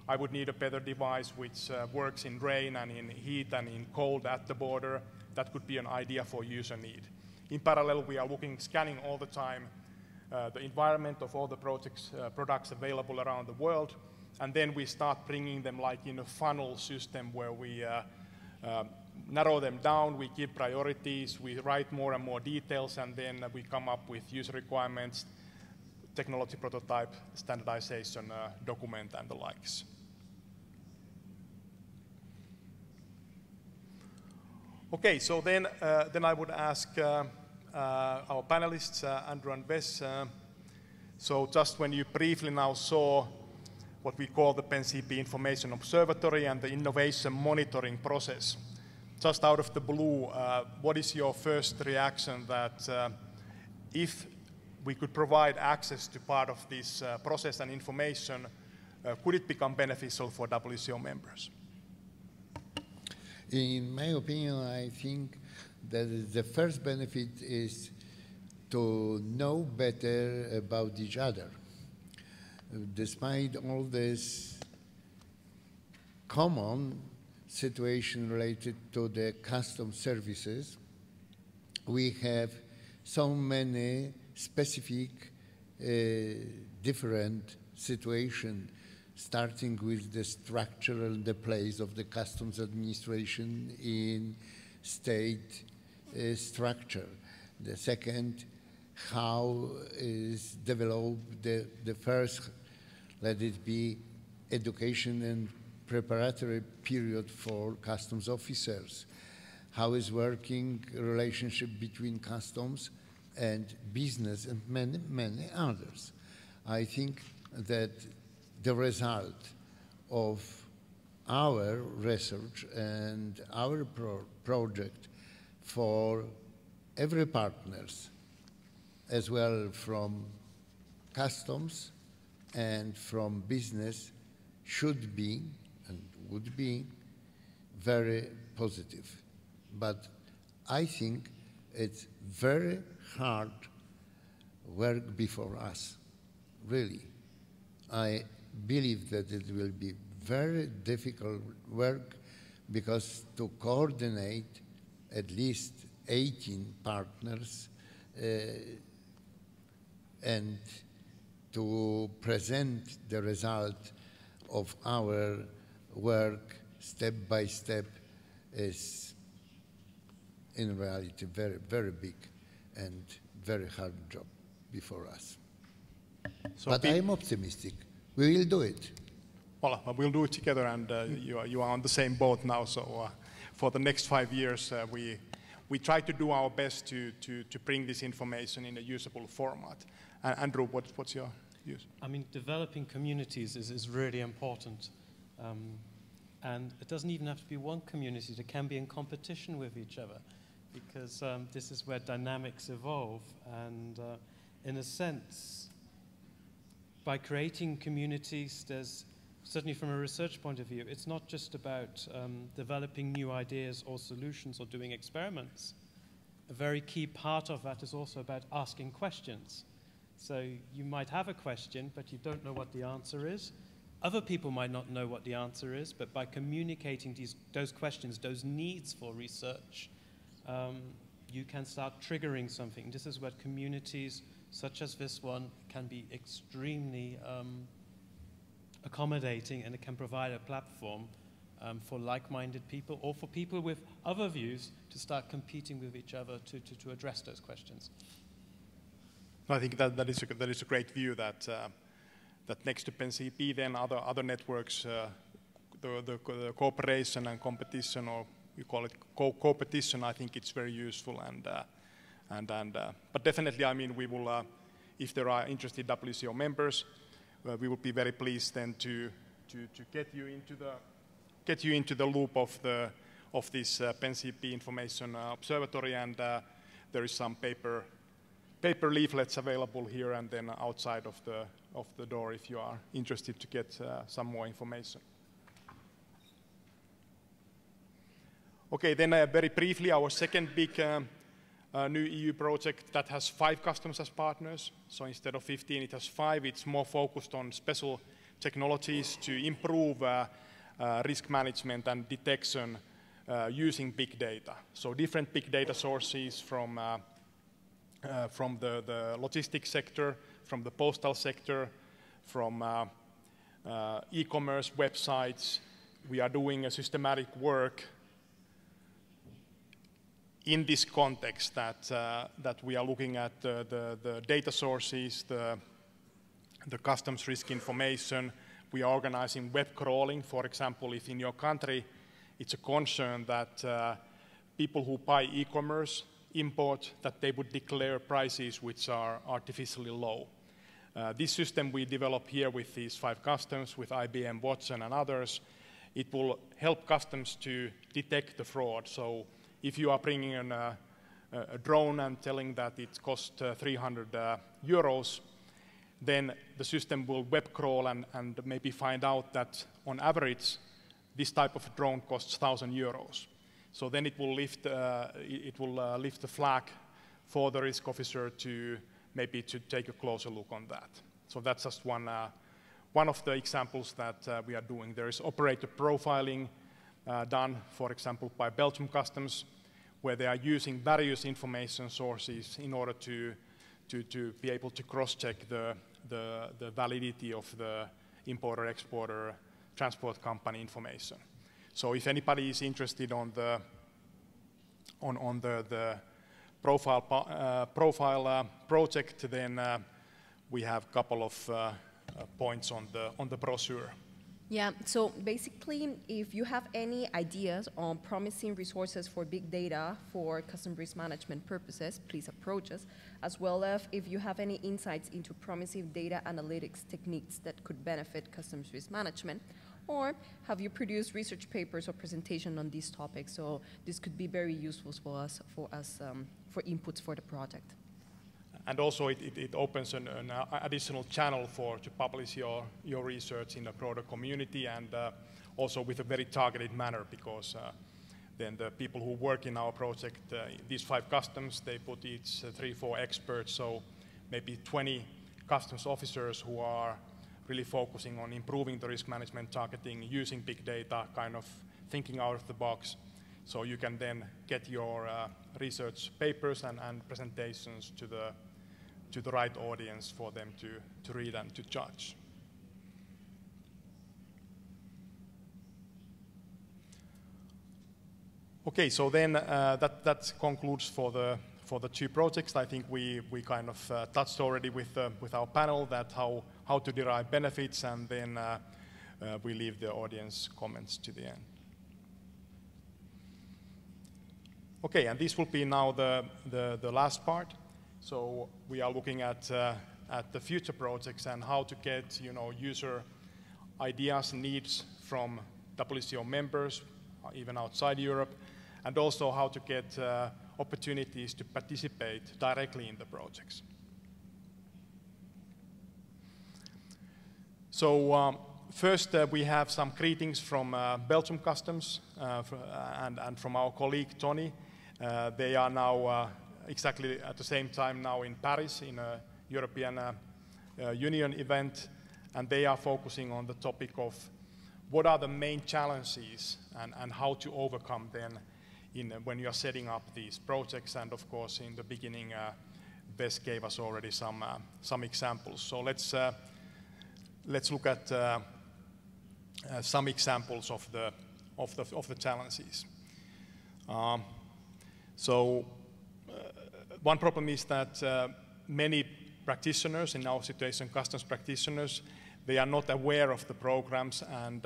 I would need a better device which works in rain and in heat and in cold at the border. That could be an idea for user need. In parallel, we are scanning all the time the environment of all the products available around the world, and then we start bringing them like in a funnel system where we narrow them down, we give priorities, we write more and more details, and then we come up with user requirements, technology prototype, standardization document, and the likes. Okay, so then I would ask our panelists, Andrew and Wes, so just when you briefly now saw what we call the PenCP Information Observatory and the innovation monitoring process, just out of the blue, what is your first reaction that if we could provide access to part of this process and information, could it become beneficial for WCO members? In my opinion, I think that the first benefit is to know better about each other. Despite all this common situation related to the custom services, we have so many specific different situations, starting with the structure and the place of the customs administration in state structure. The second, how is developed the first, let it be, education and preparatory period for customs officers. How is working relationship between customs and business and many, many others. I think that the result of our research and our project for every partners, as well from customs and from business, should be and would be very positive. But I think it's very hard work before us, really. I believe that it will be very difficult work, because to coordinate at least 18 partners and to present the result of our work step by step is in reality very, very big and very hard job before us. So but I am optimistic. We will do it. Well, we'll do it together, and you are on the same boat now. So for the next 5 years, we try to do our best to bring this information in a usable format. Andrew, what's your views? I mean, developing communities is really important. And it doesn't even have to be one community. It can be in competition with each other, because this is where dynamics evolve. And in a sense, by creating communities, there's certainly from a research point of view, it's not just about developing new ideas or solutions or doing experiments. A very key part of that is also about asking questions. So you might have a question, but you don't know what the answer is. other people might not know what the answer is, but by communicating those questions, those needs for research, you can start triggering something. This is where communities such as this one can be extremely accommodating, and it can provide a platform for like-minded people or for people with other views to start competing with each other to address those questions. I think that is a great view that that next to PenCP, then other networks, the cooperation and competition, or you call it co-competition, I think it's very useful. But definitely, I mean, we will, if there are interested WCO members, we would be very pleased then to get you into the loop of this PenCP information observatory, and there is some paper leaflets available here and then outside of the door if you are interested to get some more information. Okay, then very briefly, our second big new EU project that has 5 customers as partners. So instead of 15, it has 5. It's more focused on special technologies to improve risk management and detection using big data. So different big data sources from the logistics sector, from the postal sector, from e-commerce websites. We are doing a systematic work in this context that we are looking at the data sources, the customs risk information. We are organizing web crawling. For example, if in your country it's a concern that people who buy e-commerce import, that they would declare prices which are artificially low. This system we develop here with these 5 customs, with IBM Watson and others. It will help customs to detect the fraud. So if you are bringing in a drone and telling that it costs 300 euros, then the system will web crawl and maybe find out that on average this type of drone costs 1,000 euros. So then it will lift the flag for the risk officer to maybe to take a closer look on that. So that's just one of the examples that we are doing. There is operator profiling done, for example, by Belgium Customs, where they are using various information sources in order to be able to cross-check the validity of the importer-exporter transport company information. So if anybody is interested on the profile project, then we have a couple of points on the brochure. Yeah, so basically, if you have any ideas on promising resources for big data for customs risk management purposes, please approach us, as well as if you have any insights into promising data analytics techniques that could benefit customs risk management, or have you produced research papers or presentation on these topics. So this could be very useful for us for inputs for the project. And also it opens an additional channel to publish your research in a broader community, and also with a very targeted manner, because then the people who work in our project, these 5 customs, they put each 3-4 experts, so maybe 20 customs officers who are really focusing on improving the risk management targeting using big data, kind of thinking out of the box. So you can then get your research papers and presentations to the right audience for them to read and to judge. Okay, so then that concludes for the 2 projects. I think we kind of touched already with our panel that how to derive benefits, and then we leave the audience comments to the end. Okay, and this will be now the last part. So we are looking at the future projects and how to get user ideas and needs from WCO members, even outside Europe, and also how to get opportunities to participate directly in the projects. So first we have some greetings from Belgium Customs and from our colleague Tony. They are now exactly at the same time now in Paris in a European Union event, and they are focusing on the topic of what are the main challenges and how to overcome them when you are setting up these projects. And of course, in the beginning, Wes gave us already some examples. So let's look at some examples of the challenges. One problem is that many practitioners, in our situation, customs practitioners, they are not aware of the programs, and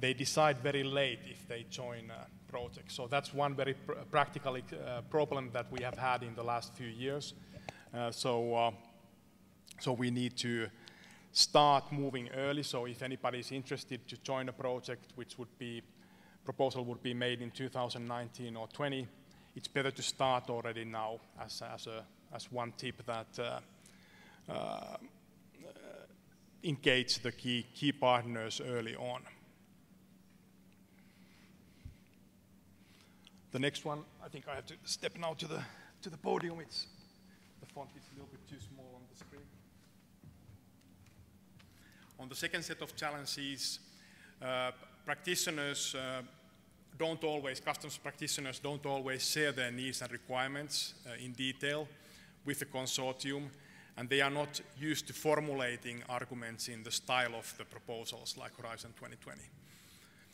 they decide very late if they join a project. So that's one very practical problem that we have had in the last few years. So we need to start moving early. So if anybody is interested to join a project, which proposal would be made in 2019 or 20, it's better to start already now as one tip that engage the key partners early on. The next one, I think I have to step now to the podium. The font is a little bit too small on the screen. On the second set of challenges, customs practitioners don't always share their needs and requirements in detail with the consortium, and they are not used to formulating arguments in the style of the proposals like Horizon 2020.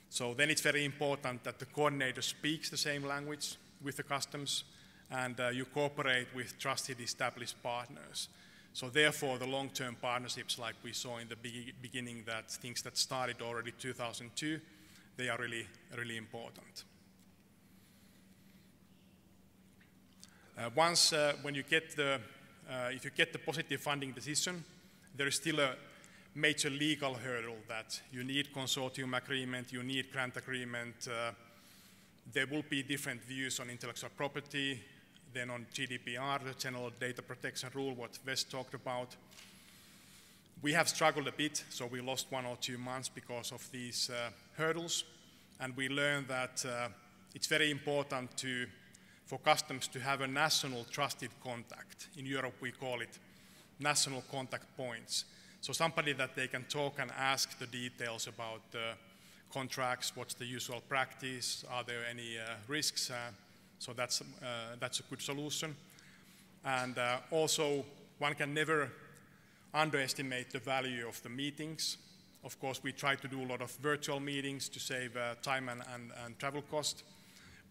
So then it's very important that the coordinator speaks the same language with the customs, and you cooperate with trusted established partners. So therefore, the long-term partnerships, like we saw in the beginning, that things that started already 2002, they are really, really important. When you get if you get the positive funding decision, there is still a major legal hurdle that you need consortium agreement, you need grant agreement. There will be different views on intellectual property, then on GDPR, the General Data Protection Rule, what Wes talked about. We have struggled a bit, so we lost 1 or 2 months because of these hurdles, and we learned that it's very important for customs to have a national trusted contact. In Europe, we call it national contact points. So somebody that they can talk and ask the details about the contracts, what's the usual practice, are there any risks? So that's a good solution. And also, one can never underestimate the value of the meetings. Of course, we try to do a lot of virtual meetings to save time and travel cost.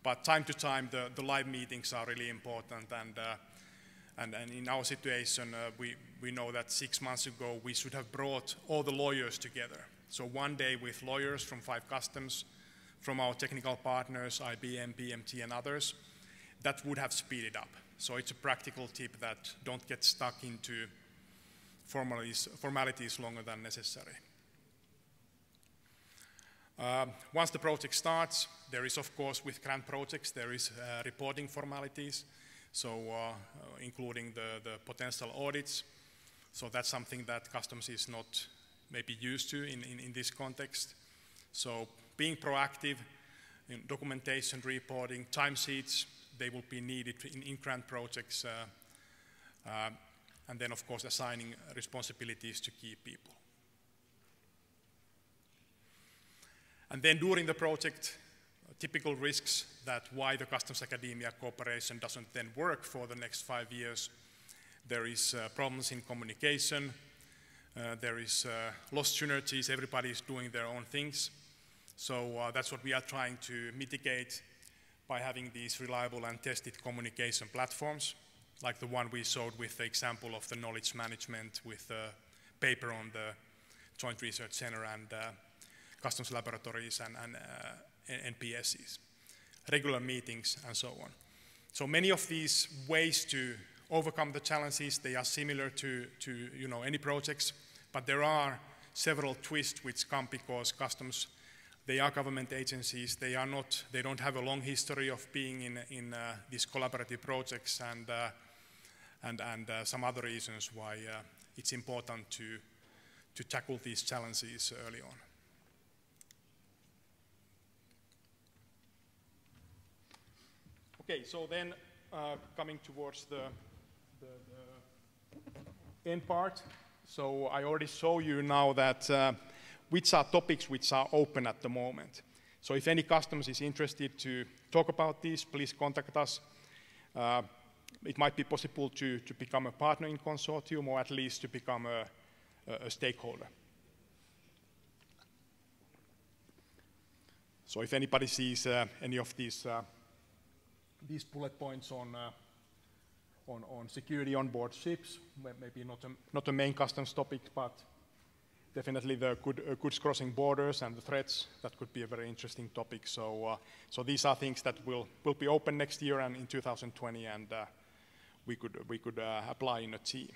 But time to time, the live meetings are really important. And in our situation, we know that 6 months ago, we should have brought all the lawyers together. So one day with lawyers from 5 customs, from our technical partners, IBM, BMT, and others, that would have speeded up. So it's a practical tip that don't get stuck into formalities longer than necessary. Once the project starts, there is, of course, with grant projects, there is reporting formalities, so including the potential audits. So that's something that customs is not maybe used to in this context. So being proactive in documentation, reporting, timesheets, they will be needed in grant projects, and then, of course, assigning responsibilities to key people. And then during the project, typical risks that why the customs academia cooperation doesn't then work for the next 5 years. There is problems in communication, there is lost synergies, everybody is doing their own things. So that's what we are trying to mitigate by having these reliable and tested communication platforms, like the one we showed with the example of the knowledge management with the paper on the Joint Research Center and Customs Laboratories and NPSs, regular meetings and so on. So many of these ways to overcome the challenges, they are similar to any projects, but there are several twists which come because customs, they are government agencies, they don't have a long history of being in these collaborative projects and some other reasons why it's important to tackle these challenges early on. Okay, so then coming towards the end part. So I already showed you now that which are topics which are open at the moment. So if any customers is interested to talk about this, please contact us. It might be possible to become a partner in consortium, or at least to become a stakeholder. So if anybody sees any of these bullet points on security on board ships, maybe not a main customs topic, but definitely the goods crossing borders and the threats, that could be a very interesting topic. So these are things that will be open next year and in 2020, and we could apply in a team.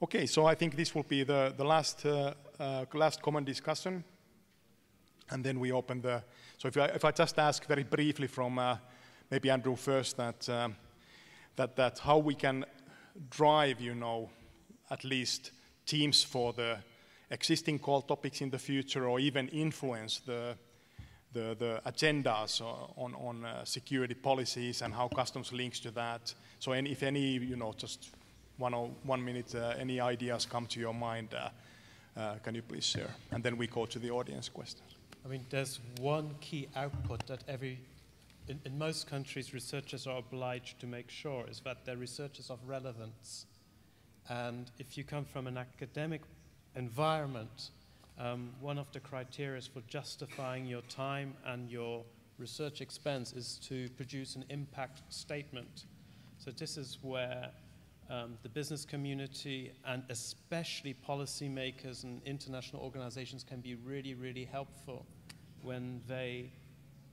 Okay, so I think this will be the last common discussion, and then we open the. So if I just ask very briefly from maybe Andrew first, that how we can drive, at least teams for the existing call topics in the future, or even influence the agendas on security policies and how customs links to that. So if any, just 1 minute, any ideas come to your mind, can you please share? And then we go to the audience questions. I mean, there's one key output that in most countries, researchers are obliged to make sure is that their research is of relevance. And if you come from an academic environment, one of the criteria for justifying your time and your research expense is to produce an impact statement. So this is where the business community and especially policymakers and international organizations can be really, really helpful when they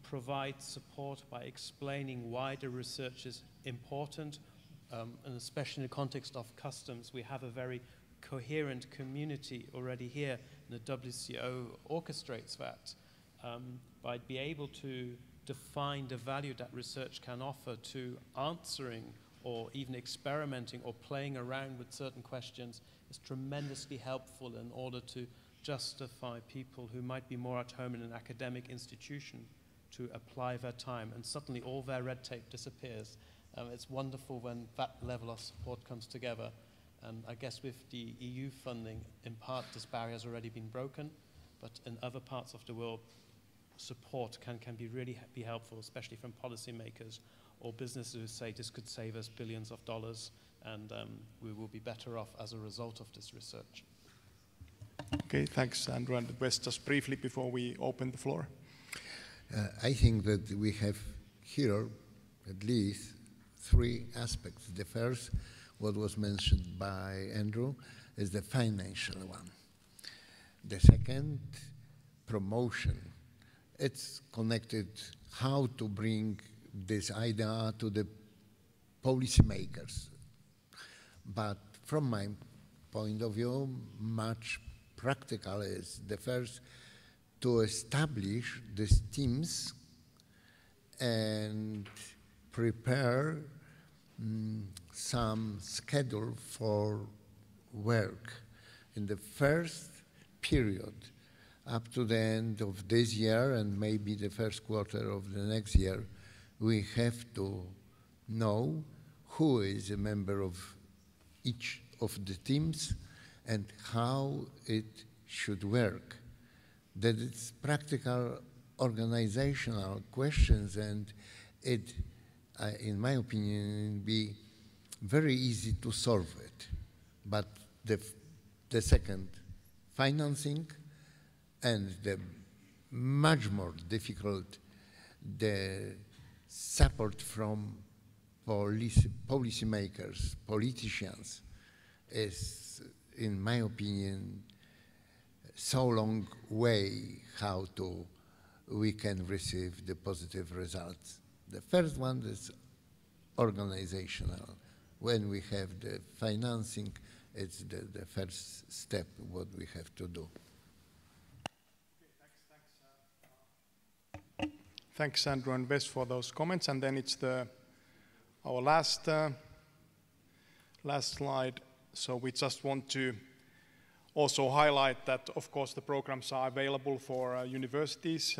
provide support by explaining why the research is important, and especially in the context of customs. We have a very coherent community already here, and the WCO orchestrates that. By be able to define the value that research can offer to answering or even experimenting or playing around with certain questions is tremendously helpful in order to justify people who might be more at home in an academic institution to apply their time, and suddenly all their red tape disappears. It's wonderful when that level of support comes together. And I guess with the EU funding, in part, this barrier has already been broken, but in other parts of the world, support can really be helpful, especially from policymakers or businesses who say this could save us billions of dollars, and we will be better off as a result of this research. Okay, thanks, Andrew. And Wes, just briefly before we open the floor. I think that we have here at least 3 aspects. The first, what was mentioned by Andrew, is the financial one. The second, promotion. It's connected how to bring this idea to the policymakers. But from my point of view, much practical is the first, to establish these teams and prepare some schedule for work. In the first period, up to the end of this year and maybe the first quarter of the next year, we have to know who is a member of each of the teams and how it should work. That it's practical organizational questions, and it, in my opinion, be very easy to solve it. But the second, financing, and the much more difficult, the support from policymakers, politicians, is, in my opinion, so long way how we can receive the positive results. The first one is organizational. When we have the financing, it's the first step what we have to do. Thanks, Andrew and Wes, for those comments. And then it's our last slide. So we just want to also highlight that, of course, the programs are available for universities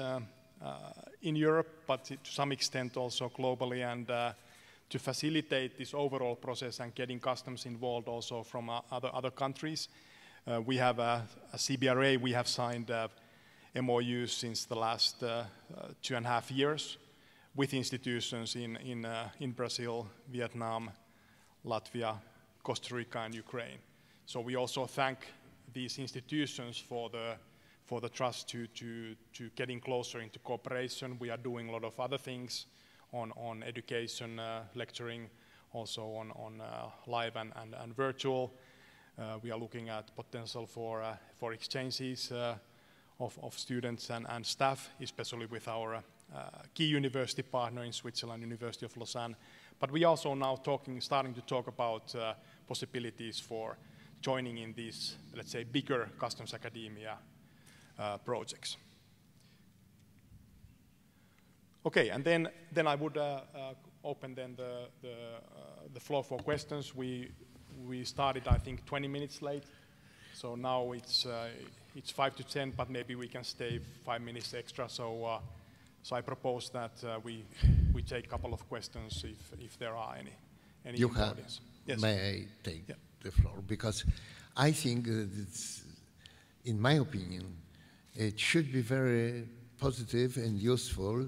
in Europe, but to some extent also globally. And to facilitate this overall process and getting customs involved also from other countries. We have a CBRA, we have signed MOUs since the last 2.5 years with institutions in Brazil, Vietnam, Latvia, Costa Rica, and Ukraine. So we also thank these institutions for the trust to getting closer into cooperation. We are doing a lot of other things on education, lecturing, also on live and virtual. We are looking at potential for exchanges of students and staff, especially with our key university partner in Switzerland, University of Lausanne. But we also now starting to talk about possibilities for joining in these, let's say, bigger customs academia projects. Okay, and then I would open then the floor for questions. We started, I think, 20 minutes late, so now it's 5 to 10, but maybe we can stay 5 minutes extra. So I propose that we take a couple of questions if there are any in the audience. Yes. May I take the floor? Because I think it's, in my opinion, it should be very positive and useful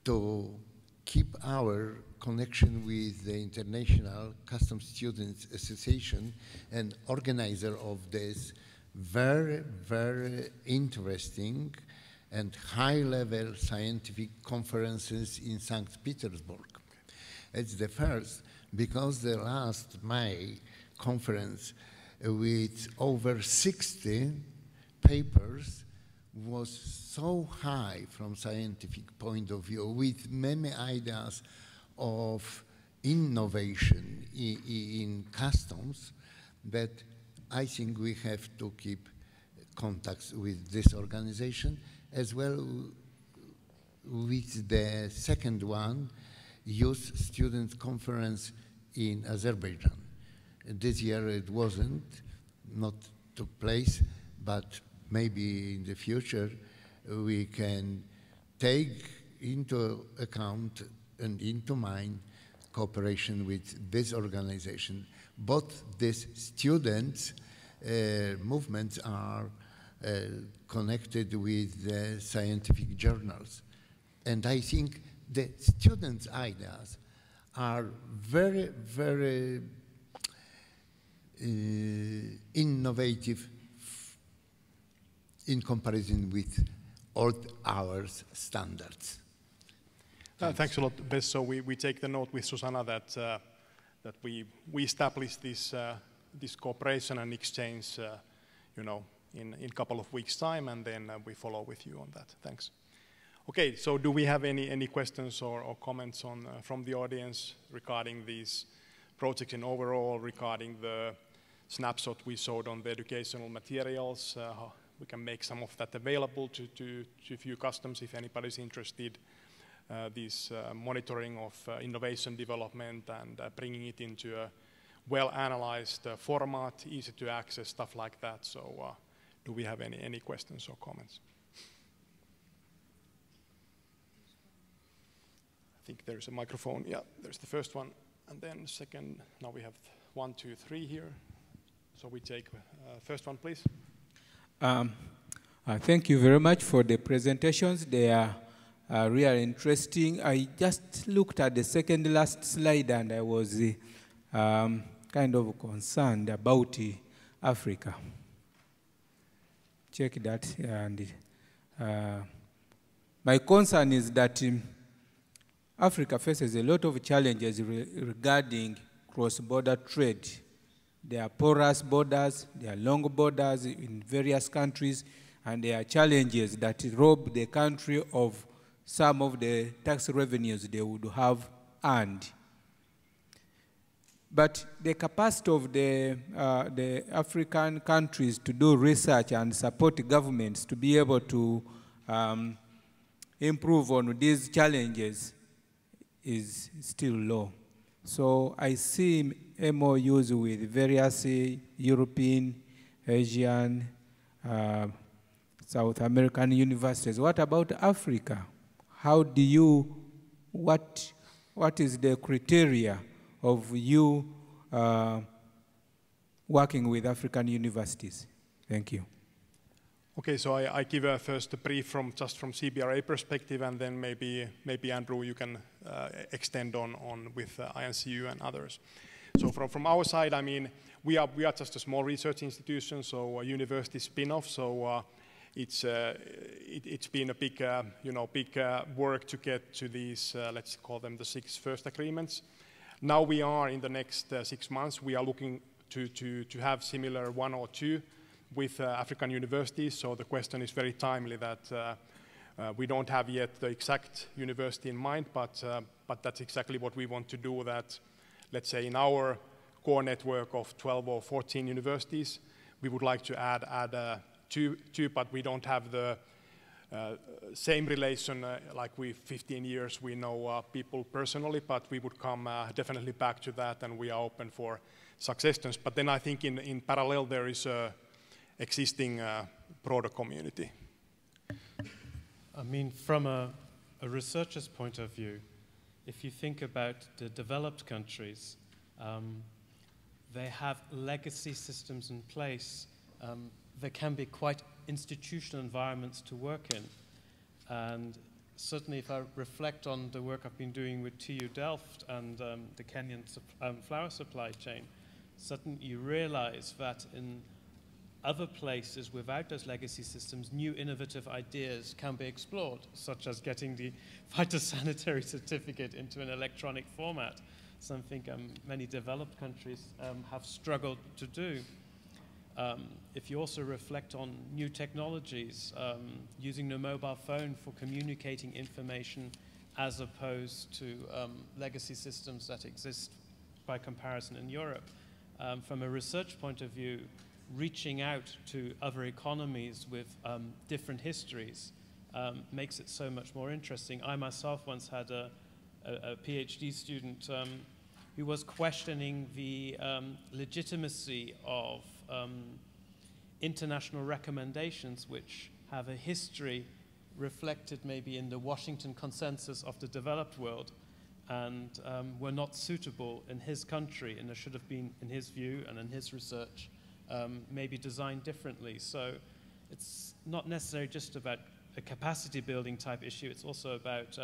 to keep our connection with the International Customs Students Association and organizer of this very, very interesting and high-level scientific conferences in St. Petersburg. It's the first, because the last May conference with over 60 papers was so high from scientific point of view, with many ideas of innovation in customs, that I think we have to keep contacts with this organization, as well with the second one, Youth Student Conference in Azerbaijan. This year it not took place, but maybe in the future we can take into account and into mind cooperation with this organization. Both these students' movements are connected with the scientific journals. And I think the students' ideas are very, very innovative in comparison with all our standards. Thanks a lot, Bess. So we take the note with Susana that we establish this cooperation and exchange, in a couple of weeks' time, and then we follow with you on that. Thanks. Okay, so do we have any questions or comments from the audience regarding these projects in overall, regarding the snapshot we showed on the educational materials? We can make some of that available to few customs if anybody's interested. This monitoring of innovation development and bringing it into a well-analyzed format, easy to access, stuff like that. So do we have any questions or comments? I think there's a microphone. Yeah, there's the first one. And then second, now we have 1, 2, 3 here. So we take first one, please. Thank you very much for the presentations. They are really interesting. I just looked at the second last slide and I was kind of concerned about Africa. Check that. And my concern is that Africa faces a lot of challenges regarding cross-border trade. There are porous borders, there are long borders in various countries, and there are challenges that rob the country of some of the tax revenues they would have earned. But the capacity of the African countries to do research and support governments to be able to improve on these challenges is still low. So I see MOUs with various European, Asian, South American universities. What about Africa? How do you, what what is the criteria of you working with African universities? Thank you. Okay, so I give first a brief just from CBRA perspective, and then maybe Andrew, you can extend on with INCU and others. So from our side, I mean, we are just a small research institution, so a university spin-off. So it's been a big big work to get to these let's call them the 6 first agreements. Now we are in the next 6 months. We are looking to have similar 1 or 2 with African universities. So the question is very timely that we don't have yet the exact university in mind, but that's exactly what we want to do. That, let's say, in our core network of 12 or 14 universities, we would like to add 2, but we don't have the same relation like 15 years we know people personally, but we would come definitely back to that, and we are open for suggestions. But then I think in parallel there is a existing broader community. I mean, from a researcher's point of view, if you think about the developed countries, they have legacy systems in place. There can be quite institutional environments to work in. And certainly if I reflect on the work I've been doing with TU Delft and the Kenyan flower supply chain, suddenly you realize that in other places without those legacy systems, new innovative ideas can be explored, such as getting the phytosanitary certificate into an electronic format, something many developed countries have struggled to do. If you also reflect on new technologies, using the mobile phone for communicating information as opposed to legacy systems that exist by comparison in Europe. From a research point of view, reaching out to other economies with different histories makes it so much more interesting. I myself once had a PhD student who was questioning the legitimacy of international recommendations which have a history reflected maybe in the Washington Consensus of the developed world and were not suitable in his country, and there should have been, in his view and in his research, maybe designed differently. So it's not necessarily just about a capacity building type issue, it's also about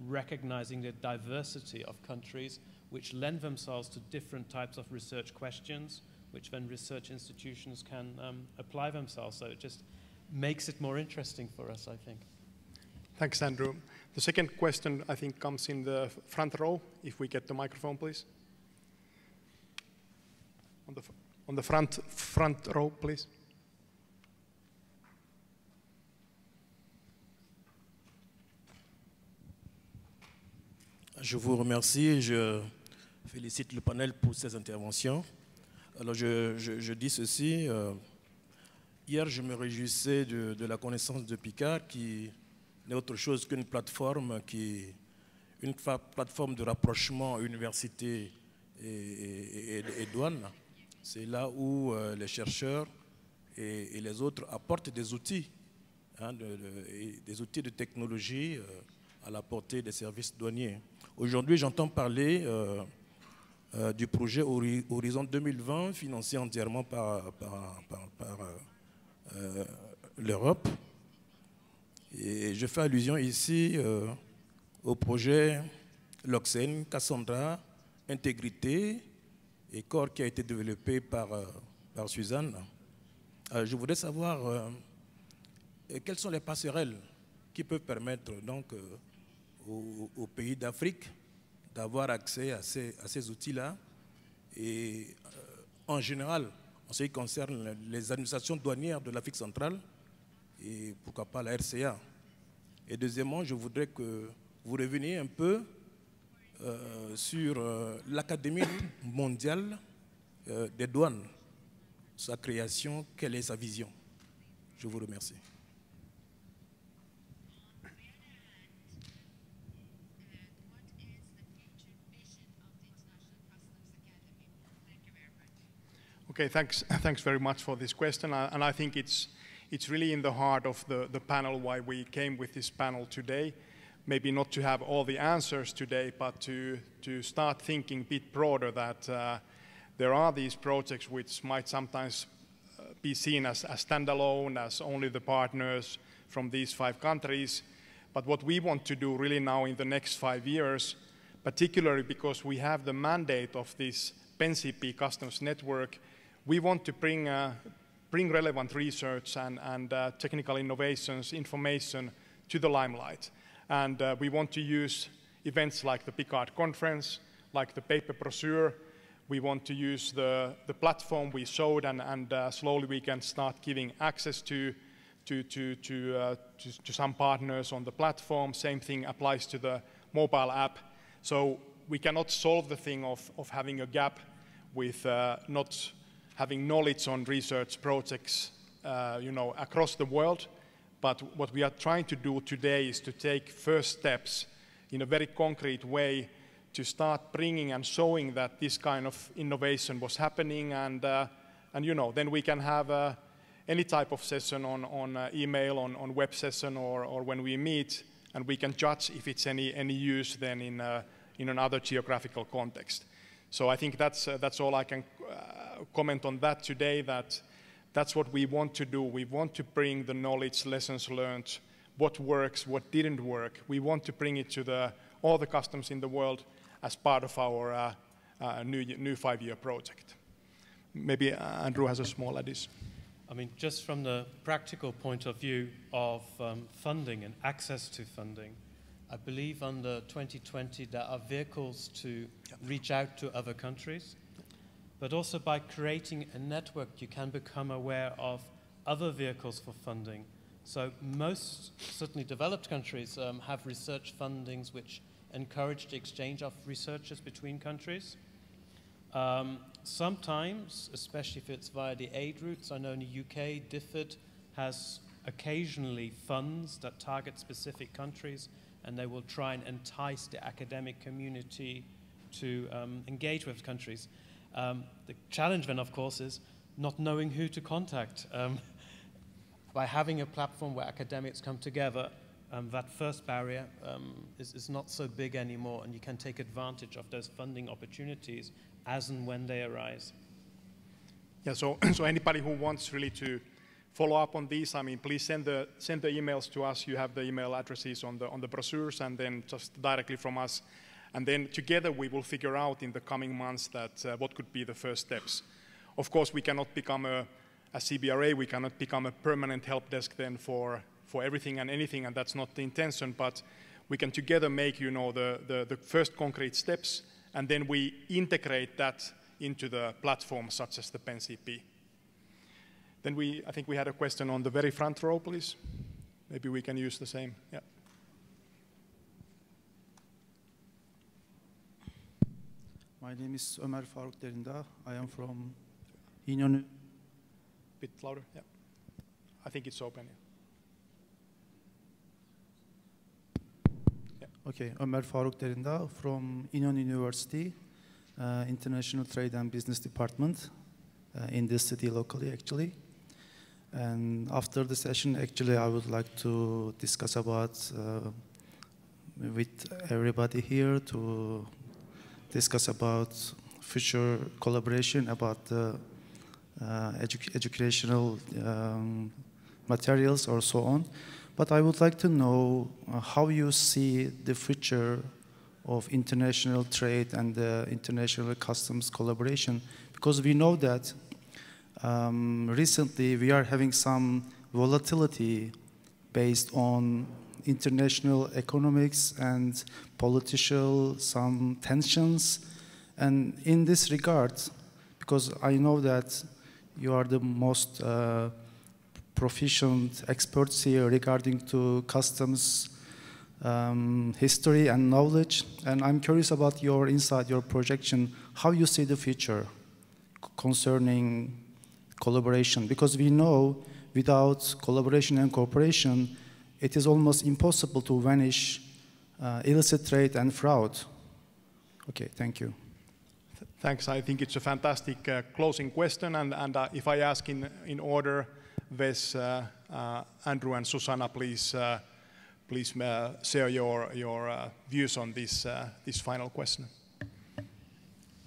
recognizing the diversity of countries which lend themselves to different types of research questions, which then research institutions can apply themselves. So it just makes it more interesting for us, I think. Thanks, Andrew. The second question, I think, comes in the front row. If we get the microphone, please. On the front row, please. Je vous remercie et je félicite le panel pour ces interventions. Alors je dis ceci, hier je me réjouissais de la connaissance de PICARD qui n'est autre chose qu'une plateforme plateforme de rapprochement université et douane. C'est là où les chercheurs et les autres apportent des outils, des outils de technologie à la portée des services douaniers. Aujourd'hui, j'entends parler du projet Horizon 2020, financé entièrement par l'Europe. Et je fais allusion ici au projet Lausanne, Cassandra, Intégrité et Corps qui a été développé par Susana. Je voudrais savoir quelles sont les passerelles qui peuvent permettre donc aux pays d'Afrique d'avoir accès à ces outils-là et en général, en ce qui concerne les administrations douanières de l'Afrique centrale et pourquoi pas la RCA. Et deuxièmement, je voudrais que vous reveniez un peu sur l'Académie mondiale des douanes, sa création, quelle est sa vision. Je vous remercie. Okay, thanks very much for this question, and I think it's really in the heart of the panel why we came with this panel today. maybe not to have all the answers today, but to start thinking a bit broader that there are these projects which might sometimes be seen as standalone, as only the partners from these 5 countries. But what we want to do really now in the next 5 years, particularly because we have the mandate of this PenCP Customs Network, we want to bring relevant research and technical innovations, information to the limelight. And we want to use events like the PICARD conference, like the paper brochure. We want to use the platform we showed, and slowly we can start giving access to some partners on the platform. Same thing applies to the mobile app. So we cannot solve the thing of having a gap with not having knowledge on research projects across the world. But what we are trying to do today is to take first steps in a very concrete way to start bringing and showing that this kind of innovation was happening, and then we can have any type of session on email, on web session, or when we meet, and we can judge if it's any use then in another geographical context. So I think that's all I can comment on that today. That's what we want to do. We want to bring the knowledge, lessons learned, what works, what didn't work. We want to bring it to all the customs in the world as part of our new 5-year project. Maybe Andrew has a small addition. I mean, just from the practical point of view of funding and access to funding, I believe under 2020 there are vehicles to reach out to other countries, but also by creating a network you can become aware of other vehicles for funding. So most, certainly developed countries, have research fundings which encourage the exchange of researchers between countries. Sometimes, especially if it's via the aid routes, I know in the UK, DFID has occasionally funds that target specific countries, and they will try and entice the academic community to engage with countries. The challenge then, of course, is not knowing who to contact. By having a platform where academics come together, that first barrier is not so big anymore, and you can take advantage of those funding opportunities as and when they arise. Yeah, so anybody who wants really to follow up on these, I mean, please send the emails to us. You have the email addresses on the brochures, and then just directly from us. And then together we will figure out in the coming months that what could be the first steps. Of course, we cannot become a CBRA, we cannot become a permanent help desk then for everything and anything, and that's not the intention, but we can together make, the first concrete steps, and then we integrate that into the platform such as the PenCP. Then I think we had a question on the very front row, please. Maybe we can use the same, yeah. My name is Ömer Faruk Derinda. I am from Union. Bit louder, yeah. I think it's open, yeah. Okay, Ömer Faruk Derinda from Union University, International Trade and Business Department in this city locally, actually. And after the session, actually, I would like to discuss about with everybody here to discuss about future collaboration about the educational materials or so on. But I would like to know how you see the future of international trade and international customs collaboration, because we know that recently we are having some volatility based on international economics and political, some tensions. And in this regard, because I know that you are the most proficient experts here regarding to customs history and knowledge, and I'm curious about your insight, your projection, how you see the future concerning collaboration, because we know without collaboration and cooperation, it is almost impossible to vanish illicit trade and fraud. Okay, thank you. Thanks. I think it's a fantastic closing question, and if I ask in order, Wes, Andrew, and Susana, please please share your views on this, this final question.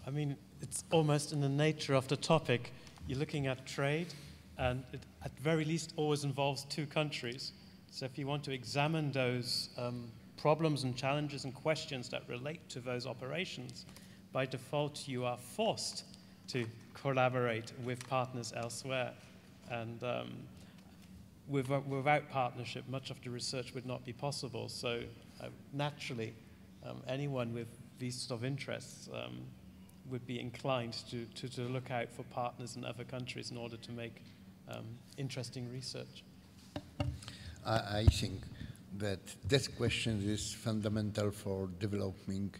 I mean, it's almost in the nature of the topic. You're looking at trade, and it, at very least, always involves two countries. So if you want to examine those problems and challenges and questions that relate to those operations, by default, you are forced to collaborate with partners elsewhere. And without partnership, much of the research would not be possible. So naturally, anyone with these sort of interests would be inclined to look out for partners in other countries in order to make interesting research. I think that this question is fundamental for developing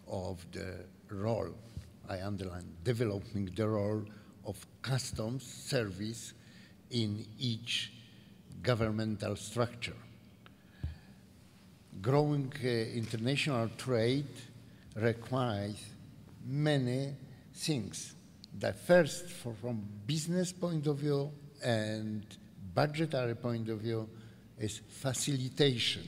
of the role, I underline, developing the role of customs service in each governmental structure. Growing international trade requires many things. The first, from business point of view and budgetary point of view, is facilitation,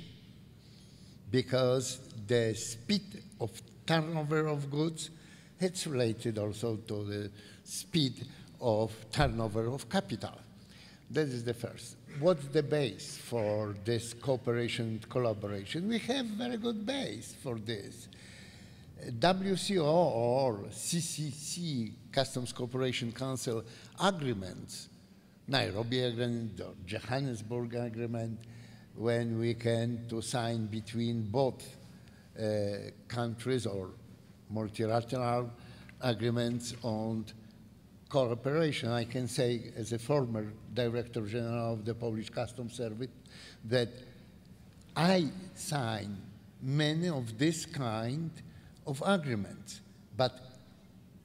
because the speed of turnover of goods, it's related also to the speed of turnover of capital. That is the first. What's the base for this cooperation and collaboration? We have very good base for this. WCO or CCC, Customs Cooperation Council agreements, Nairobi Agreement or Johannesburg Agreement, when we can to sign between both countries, or multilateral agreements on cooperation. I can say, as a former Director General of the Polish Customs Service, that I signed many of this kind of agreements, but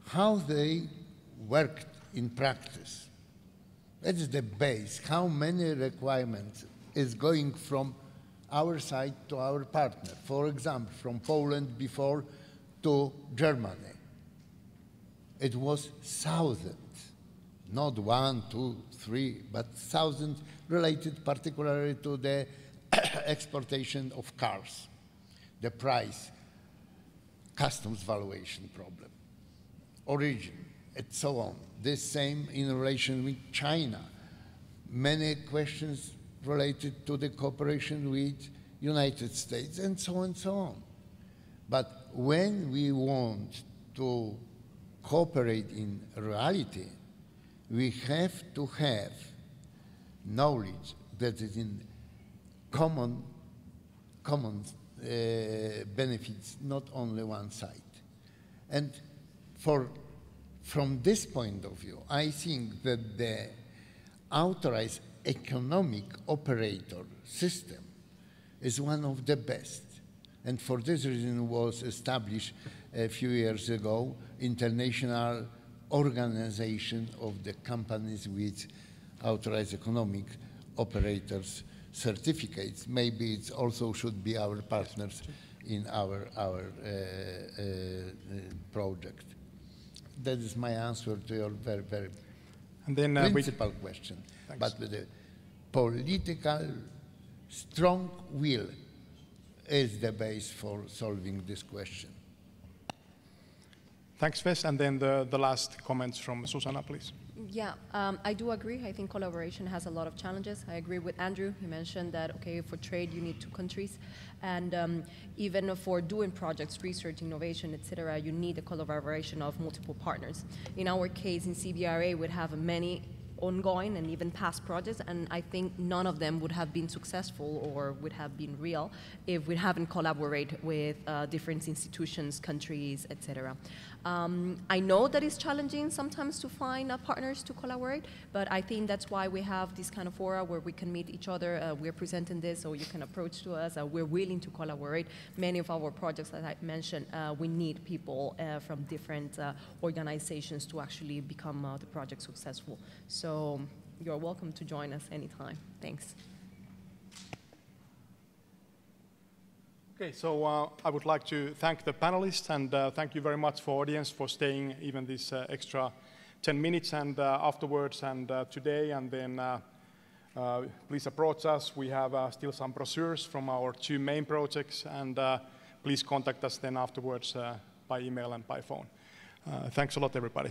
how they worked in practice, that is the base. How many requirements is going from our side to our partner? For example, from Poland before to Germany. It was thousands, not 1, 2, 3, but thousands related particularly to the exportation of cars, the price, customs valuation problem, origin, and so on. This same in relation with China. Many questions related to the cooperation with United States, and so on and so on. But when we want to cooperate in reality, we have to have knowledge that is in common benefits, not only one side. And from this point of view, I think that the authorized economic operator system is one of the best. And for this reason was established a few years ago International Organization of the Companies with Authorized Economic Operators certificates. Maybe it also should be our partners in our project. That is my answer to your very, very principal question. Thanks. But with the political strong will is the base for solving this question. Thanks, Wes. And then the last comments from Susana, please. Yeah, I do agree. I think collaboration has a lot of challenges. I agree with Andrew. He mentioned that, okay, for trade, you need two countries. And even for doing projects, research, innovation, etc., you need a collaboration of multiple partners. In our case, in CBRA, we have many ongoing and even past projects, and I think none of them would have been successful or would have been real if we haven't collaborated with different institutions, countries, etc. I know that it's challenging sometimes to find partners to collaborate, but I think that's why we have this kind of fora where we can meet each other. We're presenting this, so you can approach to us. We're willing to collaborate. Many of our projects, as I mentioned, we need people from different organizations to actually become the project successful. So you're welcome to join us anytime. Thanks. Okay, so I would like to thank the panelists, and thank you very much for audience for staying even this extra 10 minutes and afterwards and today. And then please approach us. We have still some brochures from our 2 main projects, and please contact us then afterwards by email and by phone. Thanks a lot, everybody.